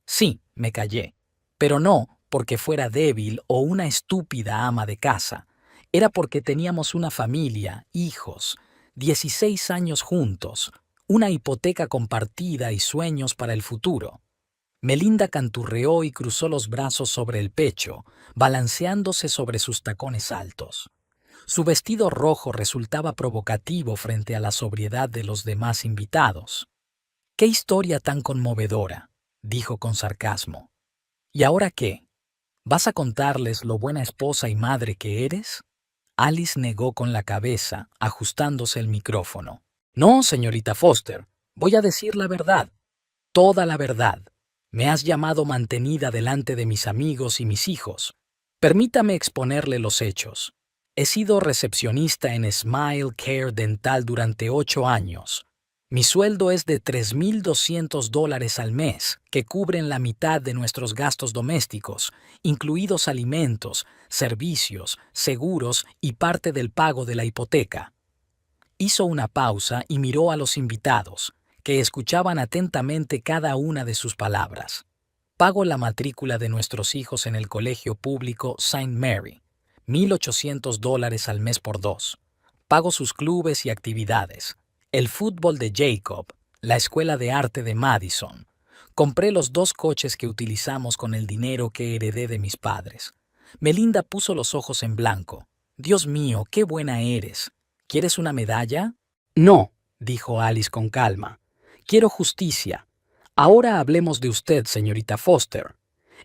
Sí, me callé, pero no porque fuera débil o una estúpida ama de casa. Era porque teníamos una familia, hijos, 16 años juntos, una hipoteca compartida y sueños para el futuro». Melinda canturreó y cruzó los brazos sobre el pecho, balanceándose sobre sus tacones altos. Su vestido rojo resultaba provocativo frente a la sobriedad de los demás invitados. «¡Qué historia tan conmovedora!», dijo con sarcasmo. «¿Y ahora qué? ¿Vas a contarles lo buena esposa y madre que eres?». Alice negó con la cabeza, ajustándose el micrófono. «No, señorita Foster, voy a decir la verdad, toda la verdad. Me has llamado mantenida delante de mis amigos y mis hijos. Permítame exponerle los hechos. He sido recepcionista en Smile Care Dental durante 8 años. Mi sueldo es de $3,200 al mes, que cubren la mitad de nuestros gastos domésticos, incluidos alimentos, servicios, seguros y parte del pago de la hipoteca». Hizo una pausa y miró a los invitados, que escuchaban atentamente cada una de sus palabras. «Pago la matrícula de nuestros hijos en el colegio público St. Mary, $1,800 al mes por 2. Pago sus clubes y actividades, el fútbol de Jacob, la escuela de arte de Madison. Compré los 2 coches que utilizamos con el dinero que heredé de mis padres». Melinda puso los ojos en blanco. «Dios mío, qué buena eres. ¿Quieres una medalla?». «No», dijo Alice con calma. «Quiero justicia. Ahora hablemos de usted, señorita Foster.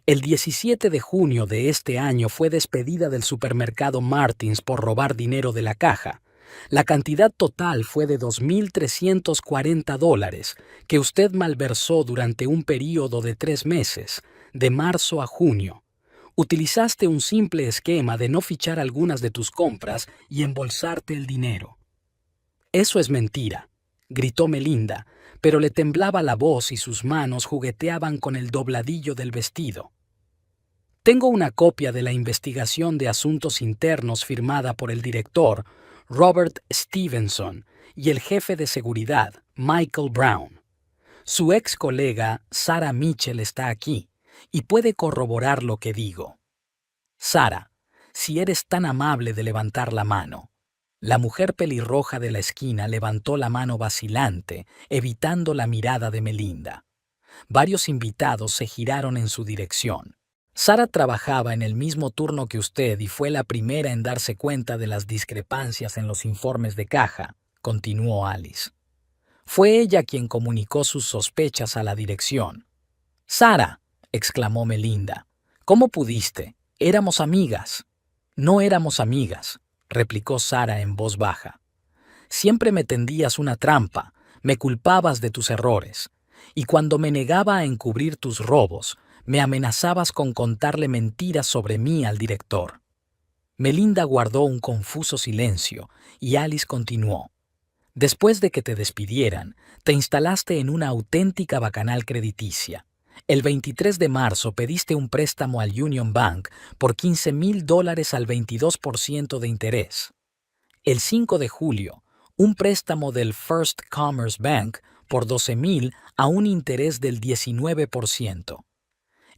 El 17 de junio de este año fue despedida del supermercado Martins por robar dinero de la caja. La cantidad total fue de $2,340, que usted malversó durante un período de 3 meses, de marzo a junio. Utilizaste un simple esquema de no fichar algunas de tus compras y embolsarte el dinero». «Eso es mentira», gritó Melinda, pero le temblaba la voz y sus manos jugueteaban con el dobladillo del vestido. «Tengo una copia de la investigación de asuntos internos firmada por el director, Robert Stevenson, y el jefe de seguridad, Michael Brown. Su ex colega, Sarah Mitchell, está aquí y puede corroborar lo que digo». «Sarah, si eres tan amable de levantar la mano». La mujer pelirroja de la esquina levantó la mano vacilante, evitando la mirada de Melinda. Varios invitados se giraron en su dirección. «Sarah trabajaba en el mismo turno que usted y fue la primera en darse cuenta de las discrepancias en los informes de caja», continuó Alice. Fue ella quien comunicó sus sospechas a la dirección. «Sara», exclamó Melinda, «¿cómo pudiste? Éramos amigas». «No éramos amigas», replicó Sara en voz baja. «Siempre me tendías una trampa, me culpabas de tus errores, y cuando me negaba a encubrir tus robos, me amenazabas con contarle mentiras sobre mí al director». Melinda guardó un confuso silencio y Alice continuó. «Después de que te despidieran, te instalaste en una auténtica bacanal crediticia. El 23 de marzo pediste un préstamo al Union Bank por $15,000 al 22% de interés. El 5 de julio, un préstamo del First Commerce Bank por $12,000 a un interés del 19%.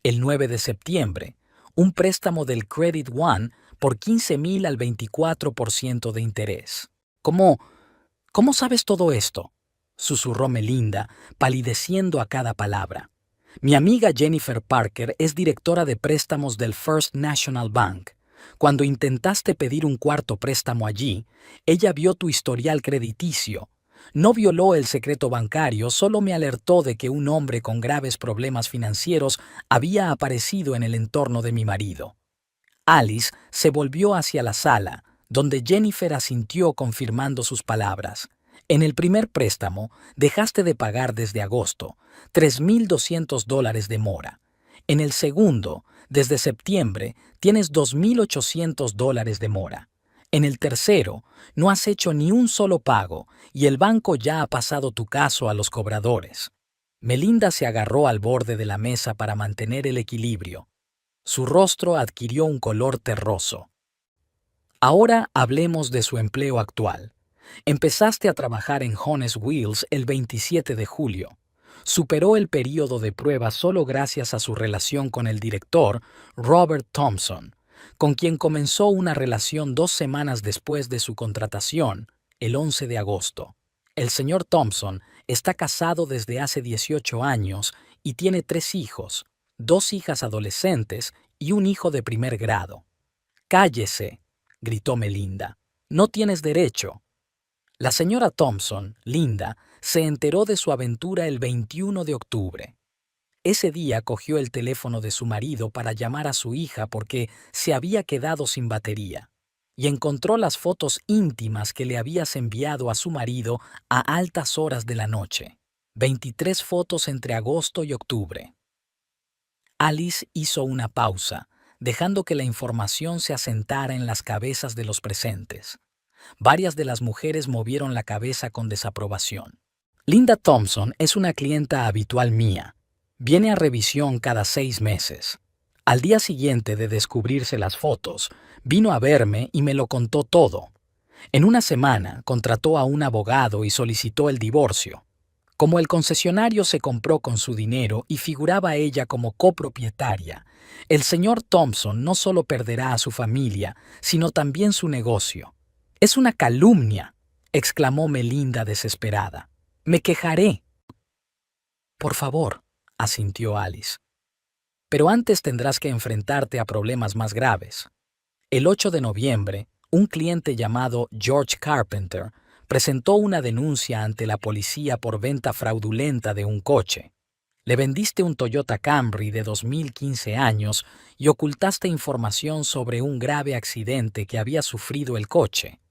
El 9 de septiembre, un préstamo del Credit One por $15,000 al 24% de interés. ¿Cómo sabes todo esto?», susurró Melinda, palideciendo a cada palabra. «Mi amiga Jennifer Parker es directora de préstamos del First National Bank. Cuando intentaste pedir un cuarto préstamo allí, ella vio tu historial crediticio. No violó el secreto bancario, solo me alertó de que un hombre con graves problemas financieros había aparecido en el entorno de mi marido». Alice se volvió hacia la sala, donde Jennifer asintió confirmando sus palabras. «En el primer préstamo dejaste de pagar desde agosto, $3,200 de mora. En el segundo, desde septiembre, tienes $2,800 de mora. En el tercero, no has hecho ni un solo pago y el banco ya ha pasado tu caso a los cobradores». Melinda se agarró al borde de la mesa para mantener el equilibrio. Su rostro adquirió un color terroso. «Ahora hablemos de su empleo actual. Empezaste a trabajar en Honest Wheels el 27 de julio. Superó el período de prueba solo gracias a su relación con el director, Robert Thompson, con quien comenzó una relación 2 semanas después de su contratación, el 11 de agosto. El señor Thompson está casado desde hace 18 años y tiene 3 hijos, 2 hijas adolescentes y un hijo de primer grado». «Cállese», gritó Melinda. «No tienes derecho». La señora Thompson, Linda, se enteró de su aventura el 21 de octubre. Ese día cogió el teléfono de su marido para llamar a su hija porque se había quedado sin batería, y encontró las fotos íntimas que le habías enviado a su marido a altas horas de la noche. 23 fotos entre agosto y octubre. Alice hizo una pausa, dejando que la información se asentara en las cabezas de los presentes. Varias de las mujeres movieron la cabeza con desaprobación. «Linda Thompson es una clienta habitual mía. Viene a revisión cada 6 meses. Al día siguiente de descubrirse las fotos, vino a verme y me lo contó todo. En una semana contrató a un abogado y solicitó el divorcio. Como el concesionario se compró con su dinero y figuraba ella como copropietaria, el señor Thompson no solo perderá a su familia, sino también su negocio». «Es una calumnia», exclamó Melinda desesperada. «Me quejaré». «Por favor», asintió Alice. «Pero antes tendrás que enfrentarte a problemas más graves». El 8 de noviembre, un cliente llamado George Carpenter presentó una denuncia ante la policía por venta fraudulenta de un coche. Le vendiste un Toyota Camry de 2015 años y ocultaste información sobre un grave accidente que había sufrido el coche.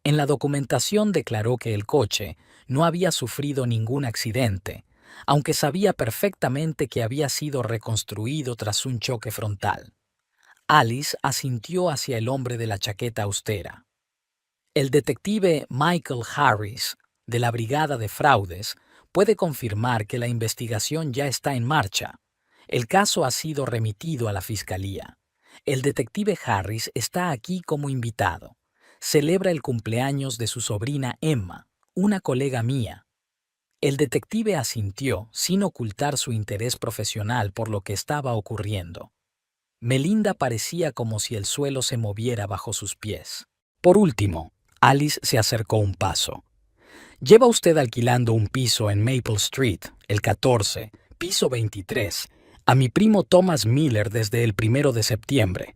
En la documentación declaró que el coche no había sufrido ningún accidente, aunque sabía perfectamente que había sido reconstruido tras un choque frontal. Alice asintió hacia el hombre de la chaqueta austera. «El detective Michael Harris, de la Brigada de Fraudes, puede confirmar que la investigación ya está en marcha. El caso ha sido remitido a la Fiscalía. El detective Harris está aquí como invitado. Celebra el cumpleaños de su sobrina Emma, una colega mía». El detective asintió sin ocultar su interés profesional por lo que estaba ocurriendo. Melinda parecía como si el suelo se moviera bajo sus pies. Por último, Alice se acercó un paso. «Lleva usted alquilando un piso en Maple Street, el 14, piso 23, a mi primo Thomas Miller desde el 1 de septiembre.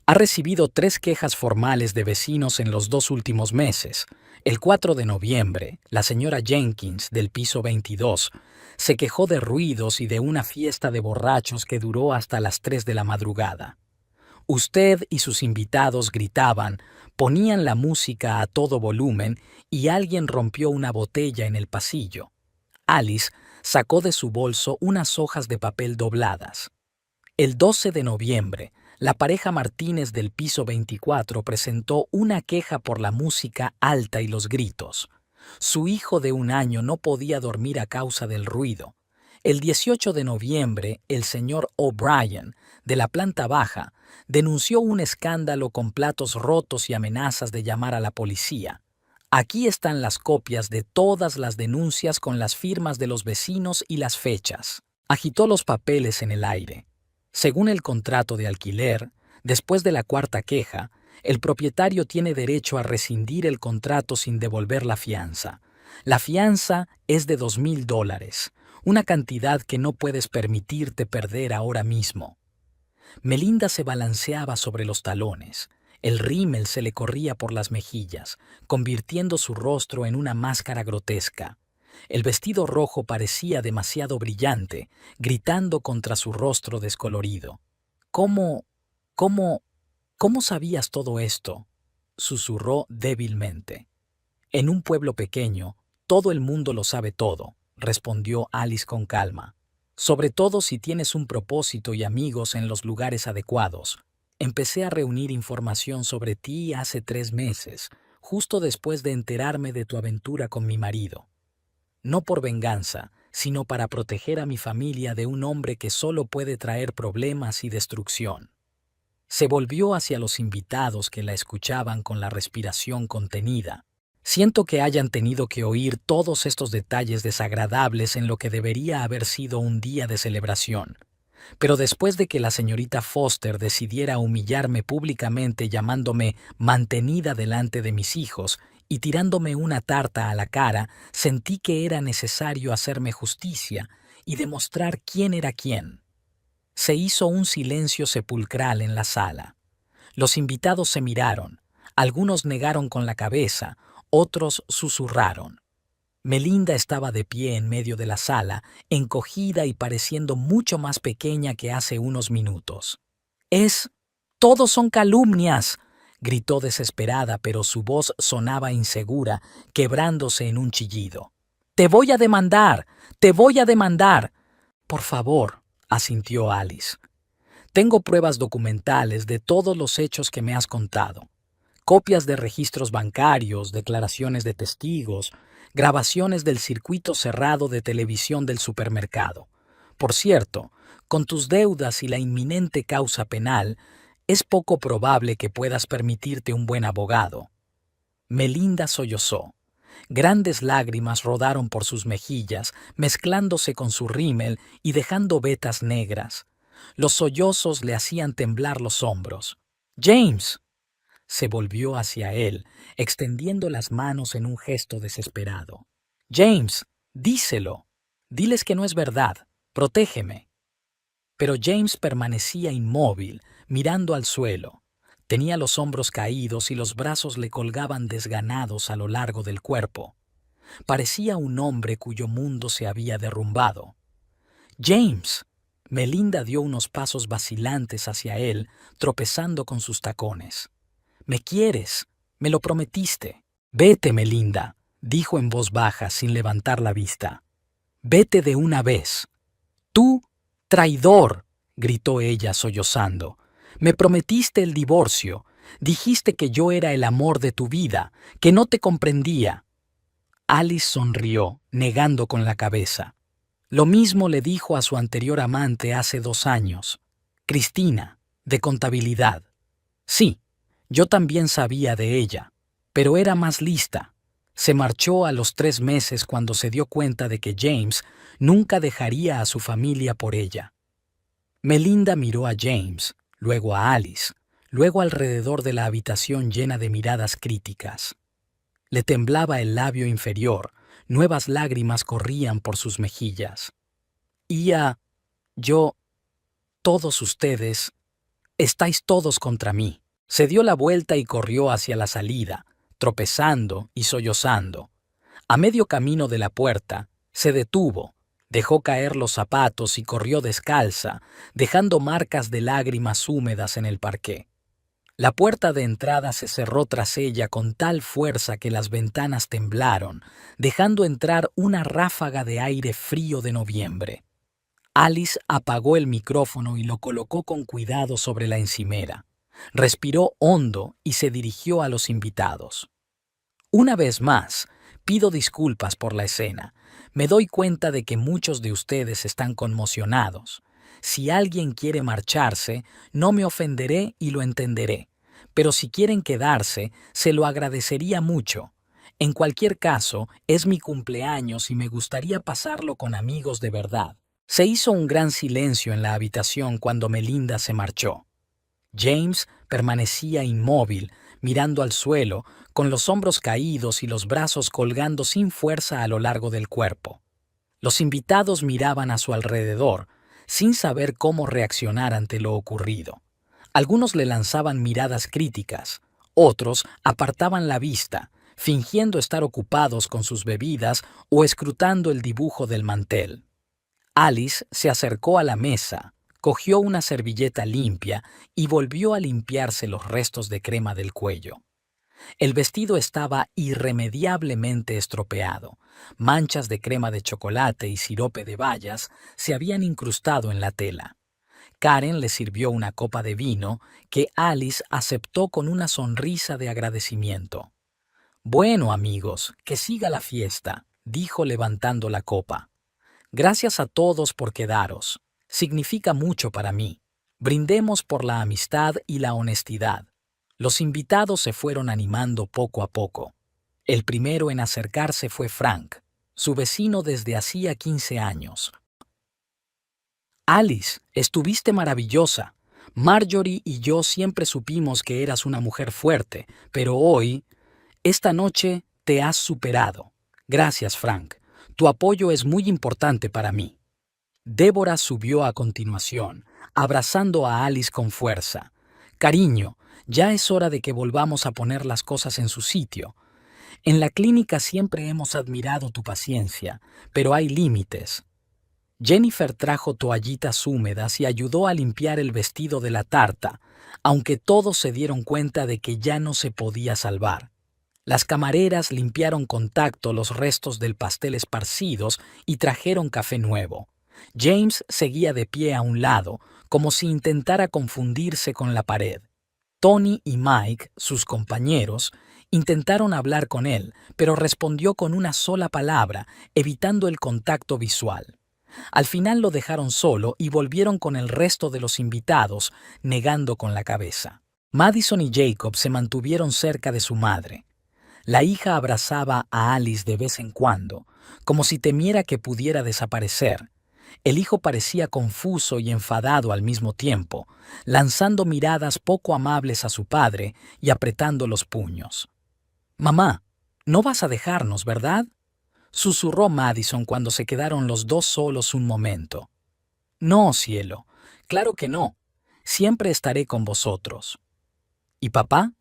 Ha recibido 3 quejas formales de vecinos en los 2 últimos meses. El 4 de noviembre, la señora Jenkins, del piso 22, se quejó de ruidos y de una fiesta de borrachos que duró hasta las 3 de la madrugada. Usted y sus invitados gritaban, ponían la música a todo volumen y alguien rompió una botella en el pasillo. Alice sacó de su bolso unas hojas de papel dobladas. El 12 de noviembre, la pareja Martínez del piso 24 presentó una queja por la música alta y los gritos. Su hijo de 1 año no podía dormir a causa del ruido. El 18 de noviembre, el señor O'Brien, de la planta baja, denunció un escándalo con platos rotos y amenazas de llamar a la policía. Aquí están las copias de todas las denuncias con las firmas de los vecinos y las fechas. Agitó los papeles en el aire. Según el contrato de alquiler, después de la 4ª queja, el propietario tiene derecho a rescindir el contrato sin devolver la fianza. La fianza es de $2,000, una cantidad que no puedes permitirte perder ahora mismo. Melinda se balanceaba sobre los talones. El rímel se le corría por las mejillas, convirtiendo su rostro en una máscara grotesca. El vestido rojo parecía demasiado brillante, gritando contra su rostro descolorido. ¿Cómo, cómo, cómo sabías todo esto?, susurró débilmente. En un pueblo pequeño, todo el mundo lo sabe todo, respondió Alice con calma. Sobre todo si tienes un propósito y amigos en los lugares adecuados. Empecé a reunir información sobre ti hace 3 meses, justo después de enterarme de tu aventura con mi marido. No por venganza, sino para proteger a mi familia de un hombre que solo puede traer problemas y destrucción. Se volvió hacia los invitados que la escuchaban con la respiración contenida. Siento que hayan tenido que oír todos estos detalles desagradables en lo que debería haber sido un día de celebración. Pero después de que la señorita Foster decidiera humillarme públicamente llamándome mantenida delante de mis hijos y tirándome una tarta a la cara, sentí que era necesario hacerme justicia y demostrar quién era quién. Se hizo un silencio sepulcral en la sala. Los invitados se miraron, algunos negaron con la cabeza, otros susurraron. Melinda estaba de pie en medio de la sala, encogida y pareciendo mucho más pequeña que hace unos minutos. Todos son calumnias, gritó desesperada, pero su voz sonaba insegura, quebrándose en un chillido. ¡Te voy a demandar! ¡Te voy a demandar! Por favor, asintió Alice. Tengo pruebas documentales de todos los hechos que me has contado. Copias de registros bancarios, declaraciones de testigos, grabaciones del circuito cerrado de televisión del supermercado. Por cierto, con tus deudas y la inminente causa penal, es poco probable que puedas permitirte un buen abogado. Melinda sollozó. Grandes lágrimas rodaron por sus mejillas, mezclándose con su rímel y dejando vetas negras. Los sollozos le hacían temblar los hombros. ¡James! Se volvió hacia él, extendiendo las manos en un gesto desesperado. James, díselo. Diles que no es verdad. Protégeme. Pero James permanecía inmóvil, mirando al suelo. Tenía los hombros caídos y los brazos le colgaban desganados a lo largo del cuerpo. Parecía un hombre cuyo mundo se había derrumbado. James. Melinda dio unos pasos vacilantes hacia él, tropezando con sus tacones. «Me quieres, me lo prometiste». «Vete, Melinda», dijo en voz baja sin levantar la vista. «Vete de una vez». «Tú, traidor», gritó ella sollozando. «Me prometiste el divorcio. Dijiste que yo era el amor de tu vida, que no te comprendía». Alice sonrió, negando con la cabeza. Lo mismo le dijo a su anterior amante hace 2 años, Cristina, de contabilidad. Sí. Yo también sabía de ella, pero era más lista. Se marchó a los 3 meses cuando se dio cuenta de que James nunca dejaría a su familia por ella. Melinda miró a James, luego a Alice, luego alrededor de la habitación llena de miradas críticas. Le temblaba el labio inferior, nuevas lágrimas corrían por sus mejillas. Yo, todos ustedes, Estáis todos contra mí. Se dio la vuelta y corrió hacia la salida, tropezando y sollozando. A medio camino de la puerta, se detuvo, dejó caer los zapatos y corrió descalza, dejando marcas de lágrimas húmedas en el parqué. La puerta de entrada se cerró tras ella con tal fuerza que las ventanas temblaron, dejando entrar una ráfaga de aire frío de noviembre. Alice apagó el micrófono y lo colocó con cuidado sobre la encimera. Respiró hondo y se dirigió a los invitados. Una vez más, pido disculpas por la escena. Me doy cuenta de que muchos de ustedes están conmocionados. Si alguien quiere marcharse, no me ofenderé y lo entenderé. Pero si quieren quedarse, se lo agradecería mucho. En cualquier caso, es mi cumpleaños y me gustaría pasarlo con amigos de verdad. Se hizo un gran silencio en la habitación cuando Melinda se marchó. James permanecía inmóvil, mirando al suelo, con los hombros caídos y los brazos colgando sin fuerza a lo largo del cuerpo. Los invitados miraban a su alrededor, sin saber cómo reaccionar ante lo ocurrido. Algunos le lanzaban miradas críticas, otros apartaban la vista, fingiendo estar ocupados con sus bebidas o escrutando el dibujo del mantel. Alice se acercó a la mesa, cogió una servilleta limpia y volvió a limpiarse los restos de crema del cuello. El vestido estaba irremediablemente estropeado. Manchas de crema de chocolate y sirope de bayas se habían incrustado en la tela. Karen le sirvió una copa de vino que Alice aceptó con una sonrisa de agradecimiento. «Bueno, amigos, que siga la fiesta», dijo levantando la copa. «Gracias a todos por quedaros. Significa mucho para mí. Brindemos por la amistad y la honestidad». Los invitados se fueron animando poco a poco. El primero en acercarse fue Frank, su vecino desde hacía 15 años. «Alice, estuviste maravillosa. Marjorie y yo siempre supimos que eras una mujer fuerte, pero hoy, esta noche, te has superado. Gracias, Frank. Tu apoyo es muy importante para mí». Débora subió a continuación, abrazando a Alice con fuerza. «Cariño, ya es hora de que volvamos a poner las cosas en su sitio. En la clínica siempre hemos admirado tu paciencia, pero hay límites». Jennifer trajo toallitas húmedas y ayudó a limpiar el vestido de la tarta, aunque todos se dieron cuenta de que ya no se podía salvar. Las camareras limpiaron con tacto los restos del pastel esparcidos y trajeron café nuevo. James seguía de pie a un lado, como si intentara confundirse con la pared. Tony y Mike, sus compañeros, intentaron hablar con él, pero respondió con una sola palabra, evitando el contacto visual. Al final lo dejaron solo y volvieron con el resto de los invitados, negando con la cabeza. Madison y Jacob se mantuvieron cerca de su madre. La hija abrazaba a Alice de vez en cuando, como si temiera que pudiera desaparecer. El hijo parecía confuso y enfadado al mismo tiempo, lanzando miradas poco amables a su padre y apretando los puños. «Mamá, no vas a dejarnos, ¿verdad?», susurró Madison cuando se quedaron los dos solos un momento. «No, cielo, claro que no. Siempre estaré con vosotros». «¿Y papá?».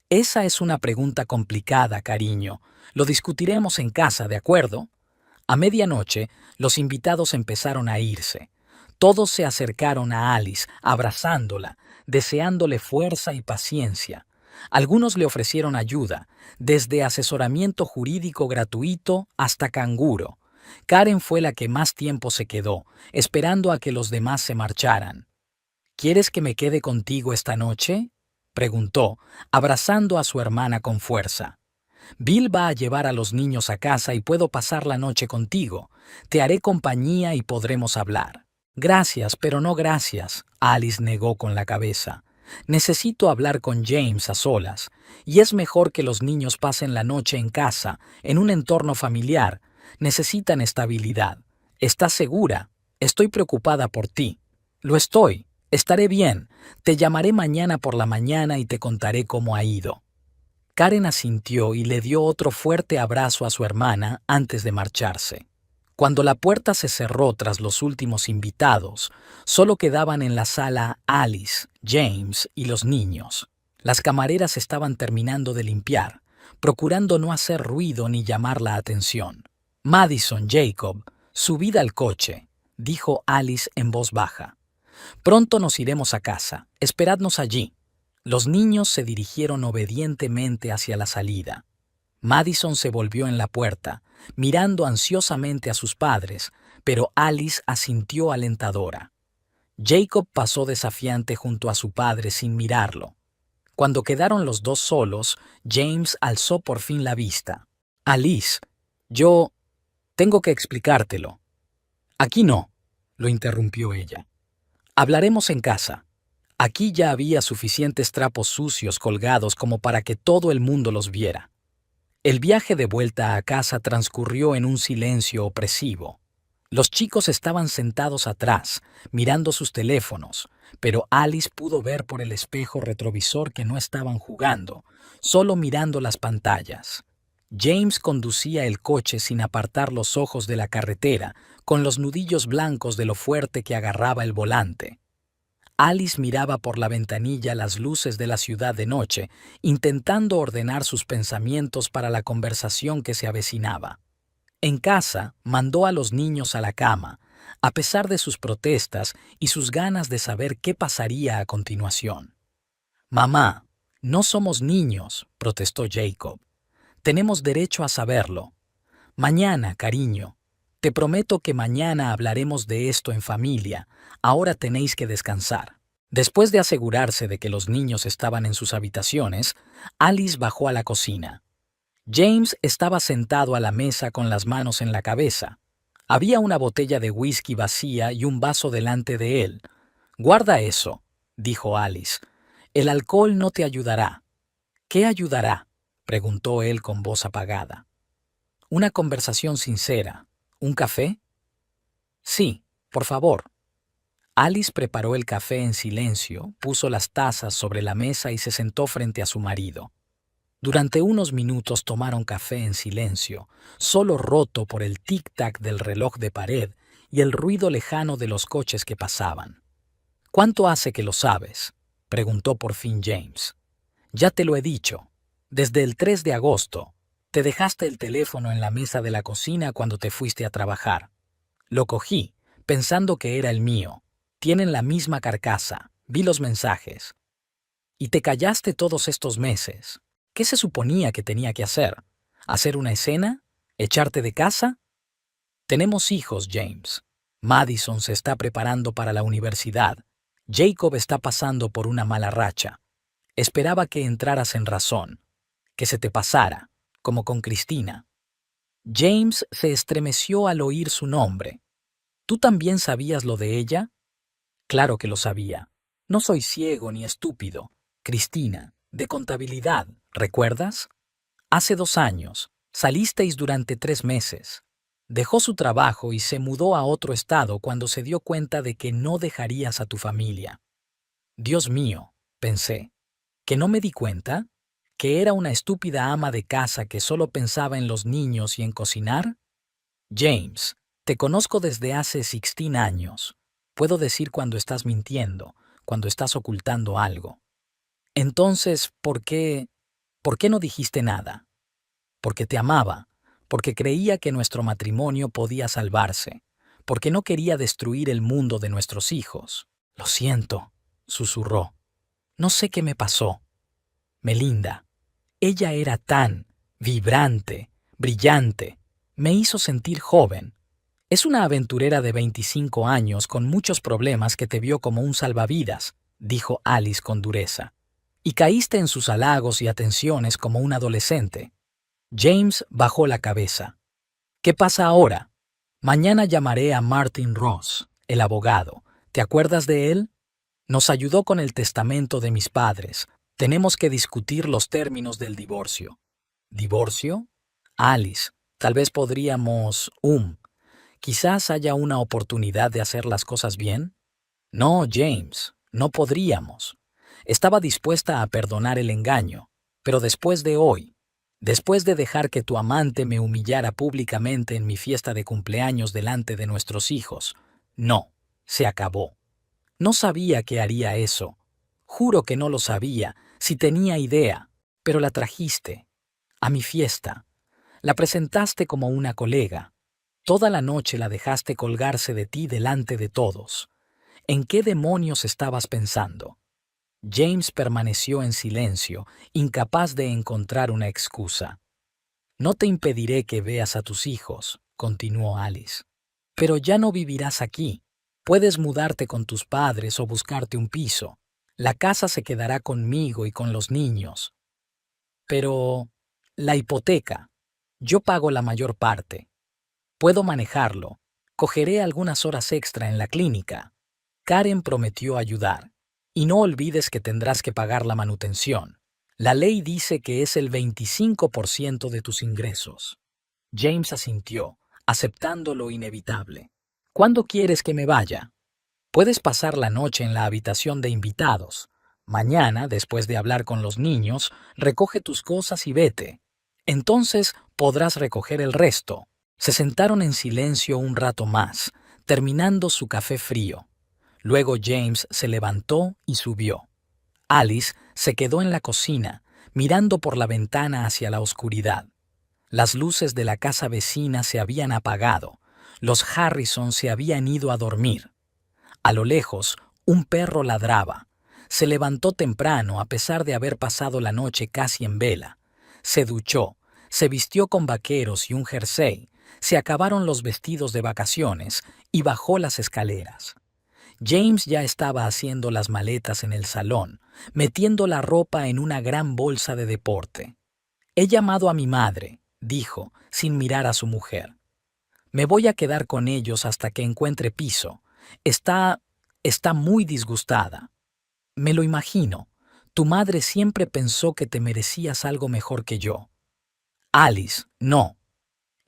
«Esa es una pregunta complicada, cariño. Lo discutiremos en casa, ¿de acuerdo?». A medianoche, los invitados empezaron a irse. Todos se acercaron a Alice, abrazándola, deseándole fuerza y paciencia. Algunos le ofrecieron ayuda, desde asesoramiento jurídico gratuito hasta canguro. Karen fue la que más tiempo se quedó, esperando a que los demás se marcharan. «¿Quieres que me quede contigo esta noche?», preguntó, abrazando a su hermana con fuerza. «Bill va a llevar a los niños a casa y puedo pasar la noche contigo. Te haré compañía y podremos hablar». «Gracias, pero no gracias», Alice negó con la cabeza. «Necesito hablar con James a solas, y es mejor que los niños pasen la noche en casa, en un entorno familiar. Necesitan estabilidad. ¿Estás segura? Estoy preocupada por ti». «Lo estoy. Estaré bien. Te llamaré mañana por la mañana y te contaré cómo ha ido». Karen asintió y le dio otro fuerte abrazo a su hermana antes de marcharse. Cuando la puerta se cerró tras los últimos invitados, solo quedaban en la sala Alice, James y los niños. Las camareras estaban terminando de limpiar, procurando no hacer ruido ni llamar la atención. Madison, Jacob, subid al coche, dijo Alice en voz baja. Pronto nos iremos a casa, esperadnos allí. Los niños se dirigieron obedientemente hacia la salida. Madison se volvió en la puerta, mirando ansiosamente a sus padres, pero Alice asintió alentadora. Jacob pasó desafiante junto a su padre sin mirarlo. Cuando quedaron los dos solos, James alzó por fin la vista. Alice, yo tengo que explicártelo. Aquí no, lo interrumpió ella. Hablaremos en casa. Aquí ya había suficientes trapos sucios colgados como para que todo el mundo los viera. El viaje de vuelta a casa transcurrió en un silencio opresivo. Los chicos estaban sentados atrás, mirando sus teléfonos, pero Alice pudo ver por el espejo retrovisor que no estaban jugando, solo mirando las pantallas. James conducía el coche sin apartar los ojos de la carretera, con los nudillos blancos de lo fuerte que agarraba el volante. Alice miraba por la ventanilla las luces de la ciudad de noche, intentando ordenar sus pensamientos para la conversación que se avecinaba. En casa, mandó a los niños a la cama, a pesar de sus protestas y sus ganas de saber qué pasaría a continuación. «Mamá, no somos niños», protestó Jacob. «Tenemos derecho a saberlo. Mañana, cariño. Te prometo que mañana hablaremos de esto en familia. Ahora tenéis que descansar». Después de asegurarse de que los niños estaban en sus habitaciones, Alice bajó a la cocina. James estaba sentado a la mesa con las manos en la cabeza. Había una botella de whisky vacía y un vaso delante de él. «Guarda eso», dijo Alice. «El alcohol no te ayudará». «¿Qué ayudará?», preguntó él con voz apagada. «Una conversación sincera. ¿Un café?» «Sí, por favor». Alice preparó el café en silencio, puso las tazas sobre la mesa y se sentó frente a su marido. Durante unos minutos tomaron café en silencio, solo roto por el tic-tac del reloj de pared y el ruido lejano de los coches que pasaban. «¿Cuánto hace que lo sabes?», preguntó por fin James. «Ya te lo he dicho. Desde el 3 de agosto. Te dejaste el teléfono en la mesa de la cocina cuando te fuiste a trabajar. Lo cogí, pensando que era el mío. Tienen la misma carcasa. Vi los mensajes. Y te callaste todos estos meses. ¿Qué se suponía que tenía que hacer? ¿Hacer una escena? ¿Echarte de casa? Tenemos hijos, James. Madison se está preparando para la universidad. Jacob está pasando por una mala racha. Esperaba que entraras en razón, que se te pasara, como con Cristina». James se estremeció al oír su nombre. «¿Tú también sabías lo de ella?» «Claro que lo sabía. No soy ciego ni estúpido. Cristina, de contabilidad, ¿recuerdas? Hace 2 años, salisteis durante 3 meses. Dejó su trabajo y se mudó a otro estado cuando se dio cuenta de que no dejarías a tu familia». «Dios mío», pensé, ¿que no me di cuenta? ¿Que era una estúpida ama de casa que solo pensaba en los niños y en cocinar? «James, te conozco desde hace 16 años. Puedo decir cuando estás mintiendo, cuando estás ocultando algo. Entonces, ¿por qué no dijiste nada?» «Porque te amaba, porque creía que nuestro matrimonio podía salvarse, porque no quería destruir el mundo de nuestros hijos». «Lo siento», susurró. «No sé qué me pasó. Melinda, ella era tan vibrante, brillante, me hizo sentir joven. Es una aventurera de 25 años con muchos problemas que te vio como un salvavidas», dijo Alice con dureza. «Y caíste en sus halagos y atenciones como un adolescente». James bajó la cabeza. «¿Qué pasa ahora? Mañana llamaré a Martin Ross, el abogado. ¿Te acuerdas de él? Nos ayudó con el testamento de mis padres. Tenemos que discutir los términos del divorcio». «¿Divorcio? Alice, tal vez podríamos... quizás haya una oportunidad de hacer las cosas bien». «No, James, no podríamos». Estaba dispuesta a perdonar el engaño, pero después de hoy, Después de dejar que tu amante me humillara públicamente en mi fiesta de cumpleaños delante de nuestros hijos. No, se acabó. No sabía que haría eso. Juro que no lo sabía, si tenía idea, pero la trajiste. A mi fiesta. La presentaste como una colega. Toda la noche la dejaste colgarse de ti delante de todos. ¿En qué demonios estabas pensando? James permaneció en silencio, incapaz de encontrar una excusa. No te impediré que veas a tus hijos, continuó Alice. Pero ya no vivirás aquí. Puedes mudarte con tus padres o buscarte un piso. La casa se quedará conmigo y con los niños. Pero la hipoteca. Yo pago la mayor parte. Puedo manejarlo. Cogeré algunas horas extra en la clínica. Karen prometió ayudar. Y no olvides que tendrás que pagar la manutención. La ley dice que es el 25% de tus ingresos. James asintió, aceptando lo inevitable. ¿Cuándo quieres que me vaya? Puedes pasar la noche en la habitación de invitados. Mañana, después de hablar con los niños, recoge tus cosas y vete. Entonces podrás recoger el resto. Se sentaron en silencio un rato más, terminando su café frío. Luego James se levantó y subió. Alice se quedó en la cocina, mirando por la ventana hacia la oscuridad. Las luces de la casa vecina se habían apagado. Los Harrison se habían ido a dormir. A lo lejos, un perro ladraba. Se levantó temprano a pesar de haber pasado la noche casi en vela. Se duchó, se vistió con vaqueros y un jersey, se acabaron los vestidos de vacaciones y bajó las escaleras. James ya estaba haciendo las maletas en el salón, metiendo la ropa en una gran bolsa de deporte. He llamado a mi madre, dijo, sin mirar a su mujer. Me voy a quedar con ellos hasta que encuentre piso. Está muy disgustada. Me lo imagino. Tu madre siempre pensó que te merecías algo mejor que yo. Alice, no.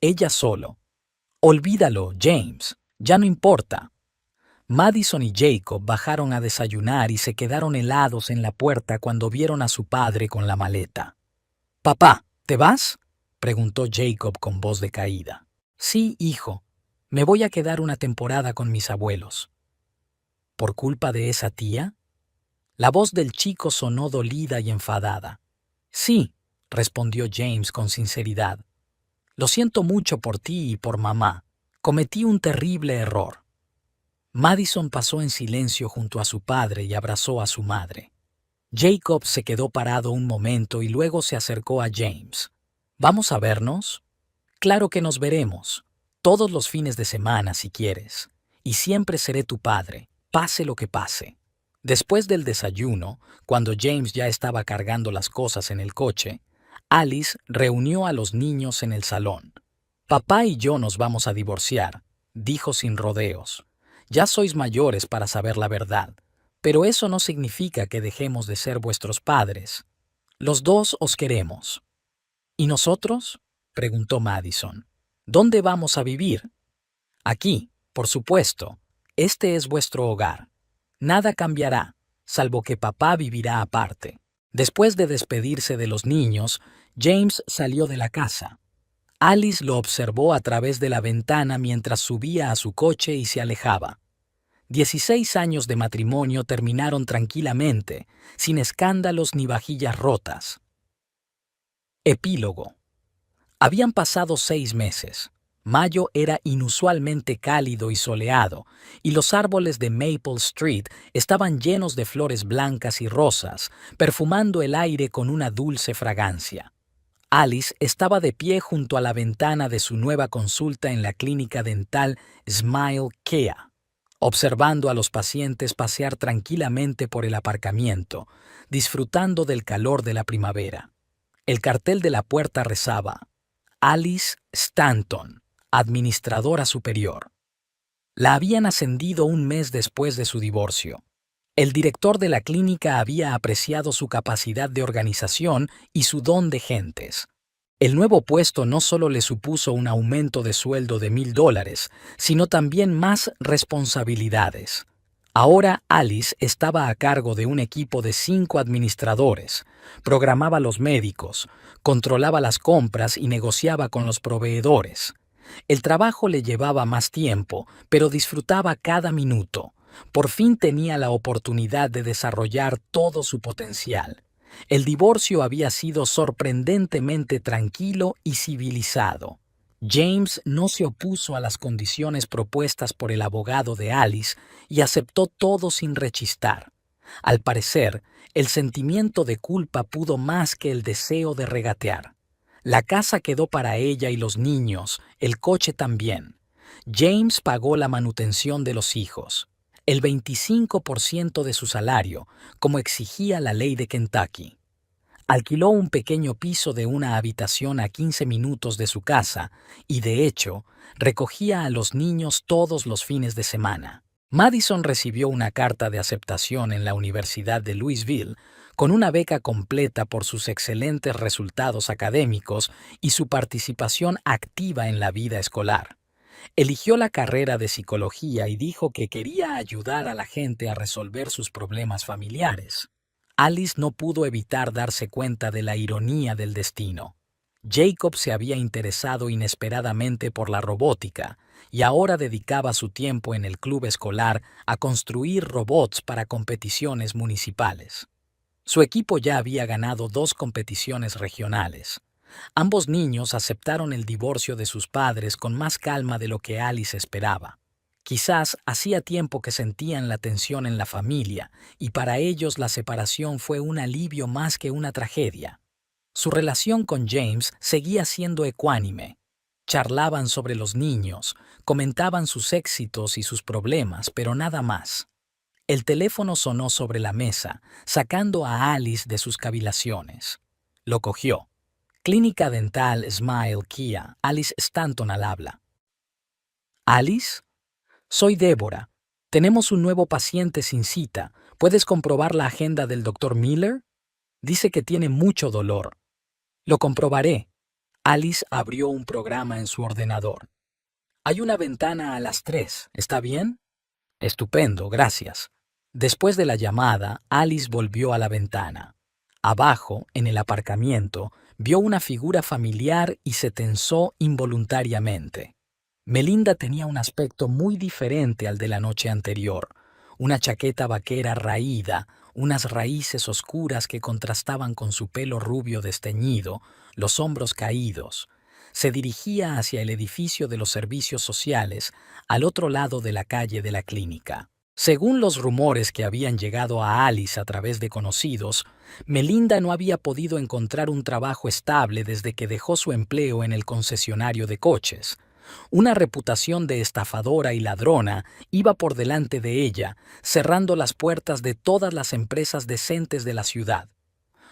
Ella solo. Olvídalo, James. Ya no importa. Madison y Jacob bajaron a desayunar y se quedaron helados en la puerta cuando vieron a su padre con la maleta. «Papá, ¿te vas?», preguntó Jacob con voz decaída. «Sí, hijo. Me voy a quedar una temporada con mis abuelos». «¿Por culpa de esa tía?». La voz del chico sonó dolida y enfadada. «Sí», respondió James con sinceridad. «Lo siento mucho por ti y por mamá. Cometí un terrible error». Madison pasó en silencio junto a su padre y abrazó a su madre. Jacob se quedó parado un momento y luego se acercó a James. «¿Vamos a vernos?». «Claro que nos veremos. Todos los fines de semana, si quieres. Y siempre seré tu padre, pase lo que pase». Después del desayuno, cuando James ya estaba cargando las cosas en el coche, Alice reunió a los niños en el salón. «Papá y yo nos vamos a divorciar», dijo sin rodeos. «Ya sois mayores para saber la verdad, pero eso no significa que dejemos de ser vuestros padres. Los dos os queremos». «¿Y nosotros?», preguntó Madison. «¿Dónde vamos a vivir?». «Aquí, por supuesto. Este es vuestro hogar. Nada cambiará, salvo que papá vivirá aparte». Después de despedirse de los niños, James salió de la casa. Alice lo observó a través de la ventana mientras subía a su coche y se alejaba. 16 años de matrimonio terminaron tranquilamente, sin escándalos ni vajillas rotas. Epílogo. Habían pasado 6 meses. Mayo era inusualmente cálido y soleado, y los árboles de Maple Street estaban llenos de flores blancas y rosas, perfumando el aire con una dulce fragancia. Alice estaba de pie junto a la ventana de su nueva consulta en la clínica dental Smile Care, observando a los pacientes pasear tranquilamente por el aparcamiento, disfrutando del calor de la primavera. El cartel de la puerta rezaba: Alice Stanton, administradora superior. La habían ascendido un mes después de su divorcio. El director de la clínica había apreciado su capacidad de organización y su don de gentes. El nuevo puesto no solo le supuso un aumento de sueldo de $1,000, sino también más responsabilidades. Ahora Alice estaba a cargo de un equipo de 5 administradores, programaba los médicos, controlaba las compras y negociaba con los proveedores. El trabajo le llevaba más tiempo, pero disfrutaba cada minuto. Por fin tenía la oportunidad de desarrollar todo su potencial. El divorcio había sido sorprendentemente tranquilo y civilizado. James no se opuso a las condiciones propuestas por el abogado de Alice y aceptó todo sin rechistar. Al parecer, el sentimiento de culpa pudo más que el deseo de regatear. La casa quedó para ella y los niños, el coche también. James pagó la manutención de los hijos, el 25% de su salario, como exigía la ley de Kentucky. Alquiló un pequeño piso de una habitación a 15 minutos de su casa y, de hecho, recogía a los niños todos los fines de semana. Madison recibió una carta de aceptación en la Universidad de Louisville con una beca completa por sus excelentes resultados académicos y su participación activa en la vida escolar. Eligió la carrera de psicología y dijo que quería ayudar a la gente a resolver sus problemas familiares. Alice no pudo evitar darse cuenta de la ironía del destino. Jacob se había interesado inesperadamente por la robótica y ahora dedicaba su tiempo en el club escolar a construir robots para competiciones municipales. Su equipo ya había ganado 2 competiciones regionales. Ambos niños aceptaron el divorcio de sus padres con más calma de lo que Alice esperaba. Quizás hacía tiempo que sentían la tensión en la familia y para ellos la separación fue un alivio más que una tragedia. Su relación con James seguía siendo ecuánime. Charlaban sobre los niños, comentaban sus éxitos y sus problemas, pero nada más. El teléfono sonó sobre la mesa, sacando a Alice de sus cavilaciones. Lo cogió. Clínica Dental Smile Kia, Alice Stanton al habla. ¿Alice? Soy Débora. Tenemos un nuevo paciente sin cita. ¿Puedes comprobar la agenda del doctor Miller? Dice que tiene mucho dolor. Lo comprobaré. Alice abrió un programa en su ordenador. Hay una ventana a las 3, ¿está bien? Estupendo, gracias. Después de la llamada, Alice volvió a la ventana. Abajo, en el aparcamiento, vio una figura familiar y se tensó involuntariamente. Melinda tenía un aspecto muy diferente al de la noche anterior. Una chaqueta vaquera raída, unas raíces oscuras que contrastaban con su pelo rubio desteñido, los hombros caídos. Se dirigía hacia el edificio de los servicios sociales, al otro lado de la calle de la clínica. Según los rumores que habían llegado a Alice a través de conocidos, Melinda no había podido encontrar un trabajo estable desde que dejó su empleo en el concesionario de coches. Una reputación de estafadora y ladrona iba por delante de ella, cerrando las puertas de todas las empresas decentes de la ciudad.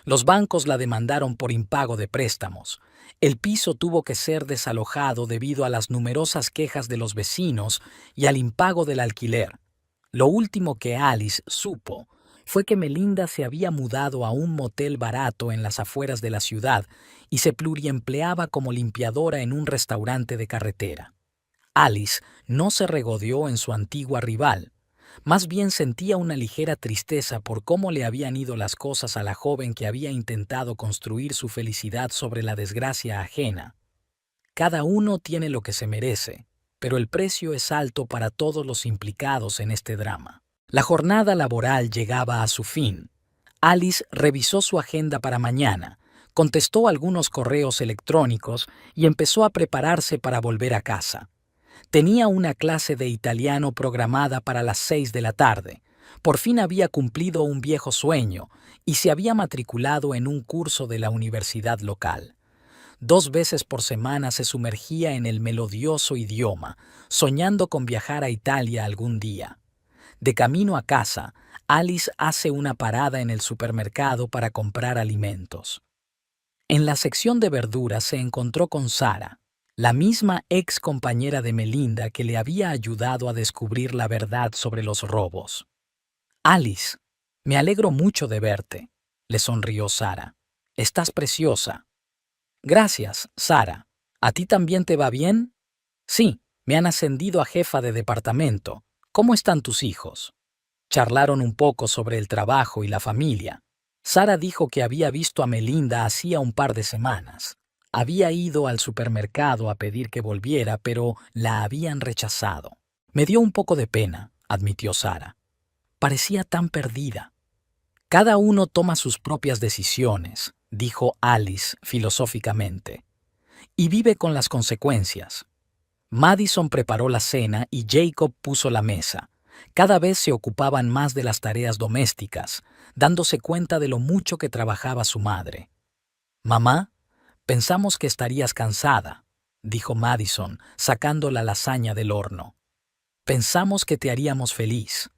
Los bancos la demandaron por impago de préstamos. El piso tuvo que ser desalojado debido a las numerosas quejas de los vecinos y al impago del alquiler. Lo último que Alice supo fue que Melinda se había mudado a un motel barato en las afueras de la ciudad y se pluriempleaba como limpiadora en un restaurante de carretera. Alice no se regodeó en su antigua rival. Más bien sentía una ligera tristeza por cómo le habían ido las cosas a la joven que había intentado construir su felicidad sobre la desgracia ajena. Cada uno tiene lo que se merece, pero el precio es alto para todos los implicados en este drama. La jornada laboral llegaba a su fin. Alice revisó su agenda para mañana, contestó algunos correos electrónicos y empezó a prepararse para volver a casa. Tenía una clase de italiano programada para las 6 de la tarde. Por fin había cumplido un viejo sueño y se había matriculado en un curso de la universidad local. 2 veces por semana se sumergía en el melodioso idioma, soñando con viajar a Italia algún día. De camino a casa, Alice hace una parada en el supermercado para comprar alimentos. En la sección de verduras se encontró con Sara, la misma ex compañera de Melinda que le había ayudado a descubrir la verdad sobre los robos. Alice, me alegro mucho de verte, le sonrió Sara. Estás preciosa. Gracias, Sara. ¿A ti también te va bien? Sí, me han ascendido a jefa de departamento. ¿Cómo están tus hijos? Charlaron un poco sobre el trabajo y la familia. Sara dijo que había visto a Melinda hacía un par de semanas. Había ido al supermercado a pedir que volviera, pero la habían rechazado. Me dio un poco de pena, admitió Sara. Parecía tan perdida. Cada uno toma sus propias decisiones, dijo Alice filosóficamente, y vive con las consecuencias. Madison preparó la cena y Jacob puso la mesa. Cada vez se ocupaban más de las tareas domésticas, dándose cuenta de lo mucho que trabajaba su madre. «Mamá, pensamos que estarías cansada», dijo Madison, sacando la lasaña del horno. «Pensamos que te haríamos feliz».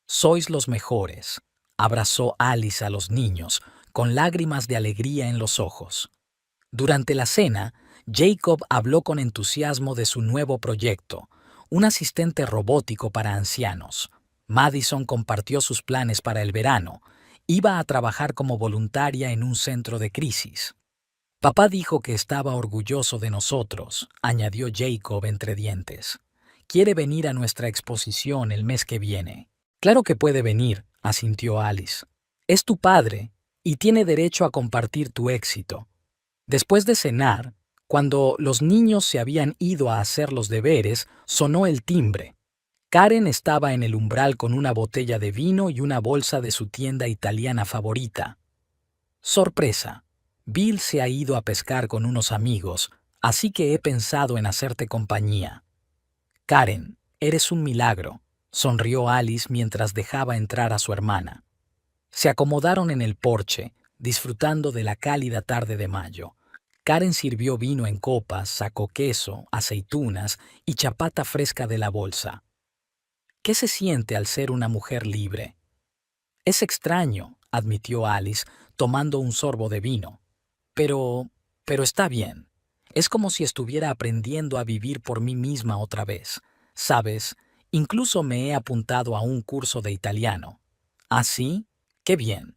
«Sois los mejores», abrazó Alice a los niños, con lágrimas de alegría en los ojos. Durante la cena, Jacob habló con entusiasmo de su nuevo proyecto, un asistente robótico para ancianos. Madison compartió sus planes para el verano. Iba a trabajar como voluntaria en un centro de crisis. «Papá dijo que estaba orgulloso de nosotros», añadió Jacob entre dientes. «Quiere venir a nuestra exposición el mes que viene». «Claro que puede venir», asintió Alice. «Es tu padre y tiene derecho a compartir tu éxito». Después de cenar, cuando los niños se habían ido a hacer los deberes, sonó el timbre. Karen estaba en el umbral con una botella de vino y una bolsa de su tienda italiana favorita. «Sorpresa. Bill se ha ido a pescar con unos amigos, así que he pensado en hacerte compañía». «Karen, eres un milagro», sonrió Alice mientras dejaba entrar a su hermana. Se acomodaron en el porche, disfrutando de la cálida tarde de mayo. Karen sirvió vino en copas, sacó queso, aceitunas y chapata fresca de la bolsa. «¿Qué se siente al ser una mujer libre?» «Es extraño», admitió Alice, tomando un sorbo de vino. Pero está bien. Es como si estuviera aprendiendo a vivir por mí misma otra vez. ¿Sabes? Incluso me he apuntado a un curso de italiano». «¿Ah, sí? ¡Qué bien!»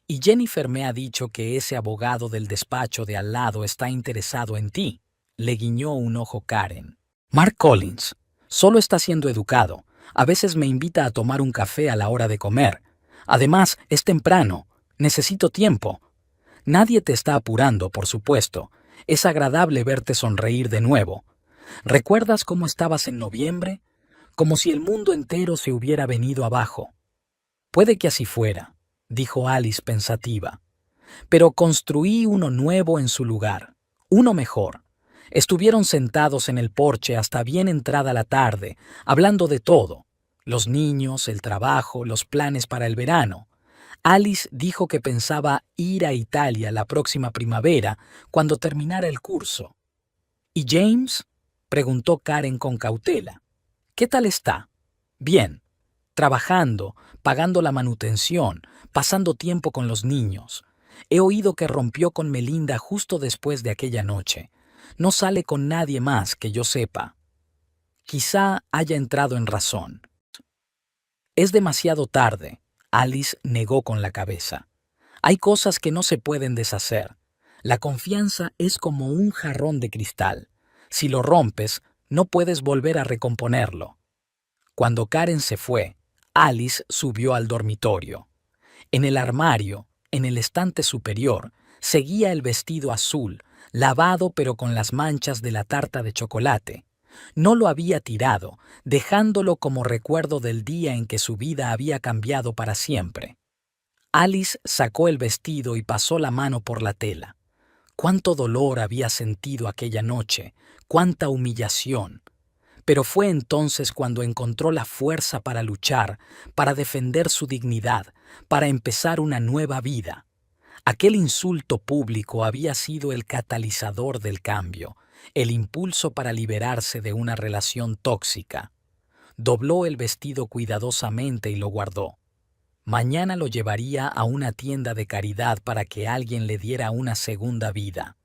«Y Jennifer me ha dicho que ese abogado del despacho de al lado está interesado en ti», le guiñó un ojo Karen. «Mark Collins. Solo está siendo educado. A veces me invita a tomar un café a la hora de comer. Además, es temprano. Necesito tiempo». «Nadie te está apurando, por supuesto. Es agradable verte sonreír de nuevo. ¿Recuerdas cómo estabas en noviembre? Como si el mundo entero se hubiera venido abajo». «Puede que así fuera», dijo Alice pensativa. «Pero construí uno nuevo en su lugar, uno mejor». Estuvieron sentados en el porche hasta bien entrada la tarde, hablando de todo: los niños, el trabajo, los planes para el verano. Alice dijo que pensaba ir a Italia la próxima primavera, cuando terminara el curso. «¿Y James?», preguntó Karen con cautela. «¿Qué tal está?» «Bien. Trabajando, pagando la manutención, pasando tiempo con los niños. He oído que rompió con Melinda justo después de aquella noche. No sale con nadie más que yo sepa». Quizá haya entrado en razón. «Es demasiado tarde», Alice negó con la cabeza. «Hay cosas que no se pueden deshacer. La confianza es como un jarrón de cristal. Si lo rompes, no puedes volver a recomponerlo». Cuando Karen se fue, Alice subió al dormitorio. En el armario, en el estante superior, seguía el vestido azul, lavado pero con las manchas de la tarta de chocolate. No lo había tirado, dejándolo como recuerdo del día en que su vida había cambiado para siempre. Alice sacó el vestido y pasó la mano por la tela. Cuánto dolor había sentido aquella noche, cuánta humillación. Pero fue entonces cuando encontró la fuerza para luchar, para defender su dignidad, para empezar una nueva vida. Aquel insulto público había sido el catalizador del cambio, el impulso para liberarse de una relación tóxica. Dobló el vestido cuidadosamente y lo guardó. Mañana lo llevaría a una tienda de caridad para que alguien le diera una segunda vida.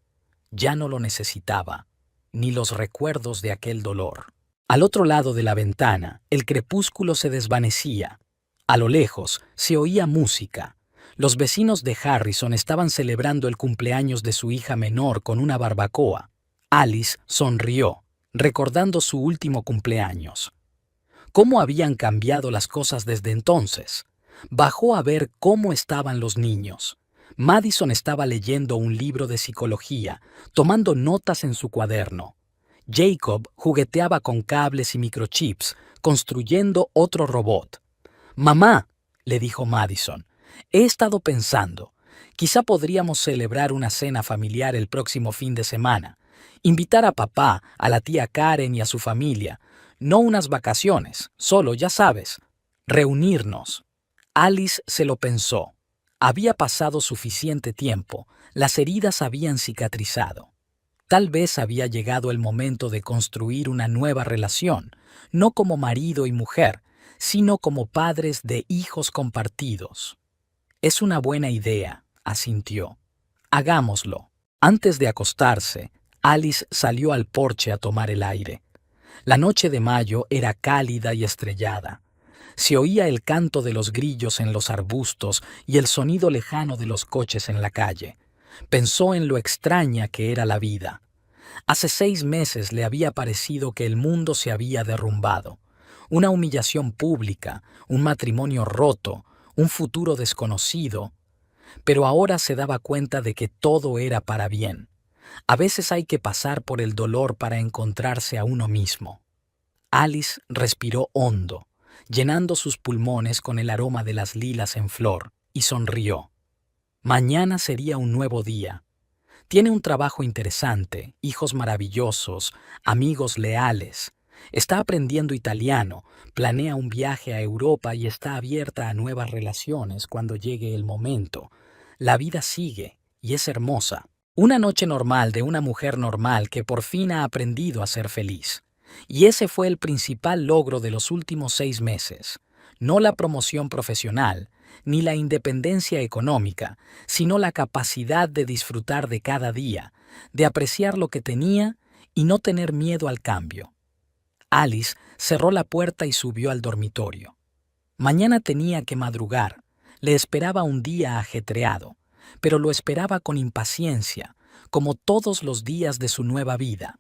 Ya no lo necesitaba, ni los recuerdos de aquel dolor. Al otro lado de la ventana, el crepúsculo se desvanecía. A lo lejos se oía música. Los vecinos de Harrison estaban celebrando el cumpleaños de su hija menor con una barbacoa. Alice sonrió, recordando su último cumpleaños. ¿Cómo habían cambiado las cosas desde entonces? Bajó a ver cómo estaban los niños. Madison estaba leyendo un libro de psicología, tomando notas en su cuaderno. Jacob jugueteaba con cables y microchips, construyendo otro robot. «Mamá», le dijo Madison, «he estado pensando. Quizá podríamos celebrar una cena familiar el próximo fin de semana. Invitar a papá, a la tía Karen y a su familia. No unas vacaciones, solo, ya sabes, reunirnos». Alice se lo pensó. Había pasado suficiente tiempo, las heridas habían cicatrizado. Tal vez había llegado el momento de construir una nueva relación, no como marido y mujer, sino como padres de hijos compartidos. «Es una buena idea», asintió. «Hagámoslo». Antes de acostarse, Alice salió al porche a tomar el aire. La noche de mayo era cálida y estrellada. Se oía el canto de los grillos en los arbustos y el sonido lejano de los coches en la calle. Pensó en lo extraña que era la vida. Hace 6 meses le había parecido que el mundo se había derrumbado. Una humillación pública, un matrimonio roto, un futuro desconocido. Pero ahora se daba cuenta de que todo era para bien. A veces hay que pasar por el dolor para encontrarse a uno mismo. Alice respiró hondo, llenando sus pulmones con el aroma de las lilas en flor, y sonrió. Mañana sería un nuevo día. Tiene un trabajo interesante, hijos maravillosos, amigos leales. Está aprendiendo italiano, planea un viaje a Europa y está abierta a nuevas relaciones cuando llegue el momento. La vida sigue y es hermosa. Una noche normal de una mujer normal que por fin ha aprendido a ser feliz. Y ese fue el principal logro de los últimos 6 meses. No la promoción profesional, ni la independencia económica, sino la capacidad de disfrutar de cada día, de apreciar lo que tenía y no tener miedo al cambio. Alice cerró la puerta y subió al dormitorio. Mañana tenía que madrugar. Le esperaba un día ajetreado, pero lo esperaba con impaciencia, como todos los días de su nueva vida.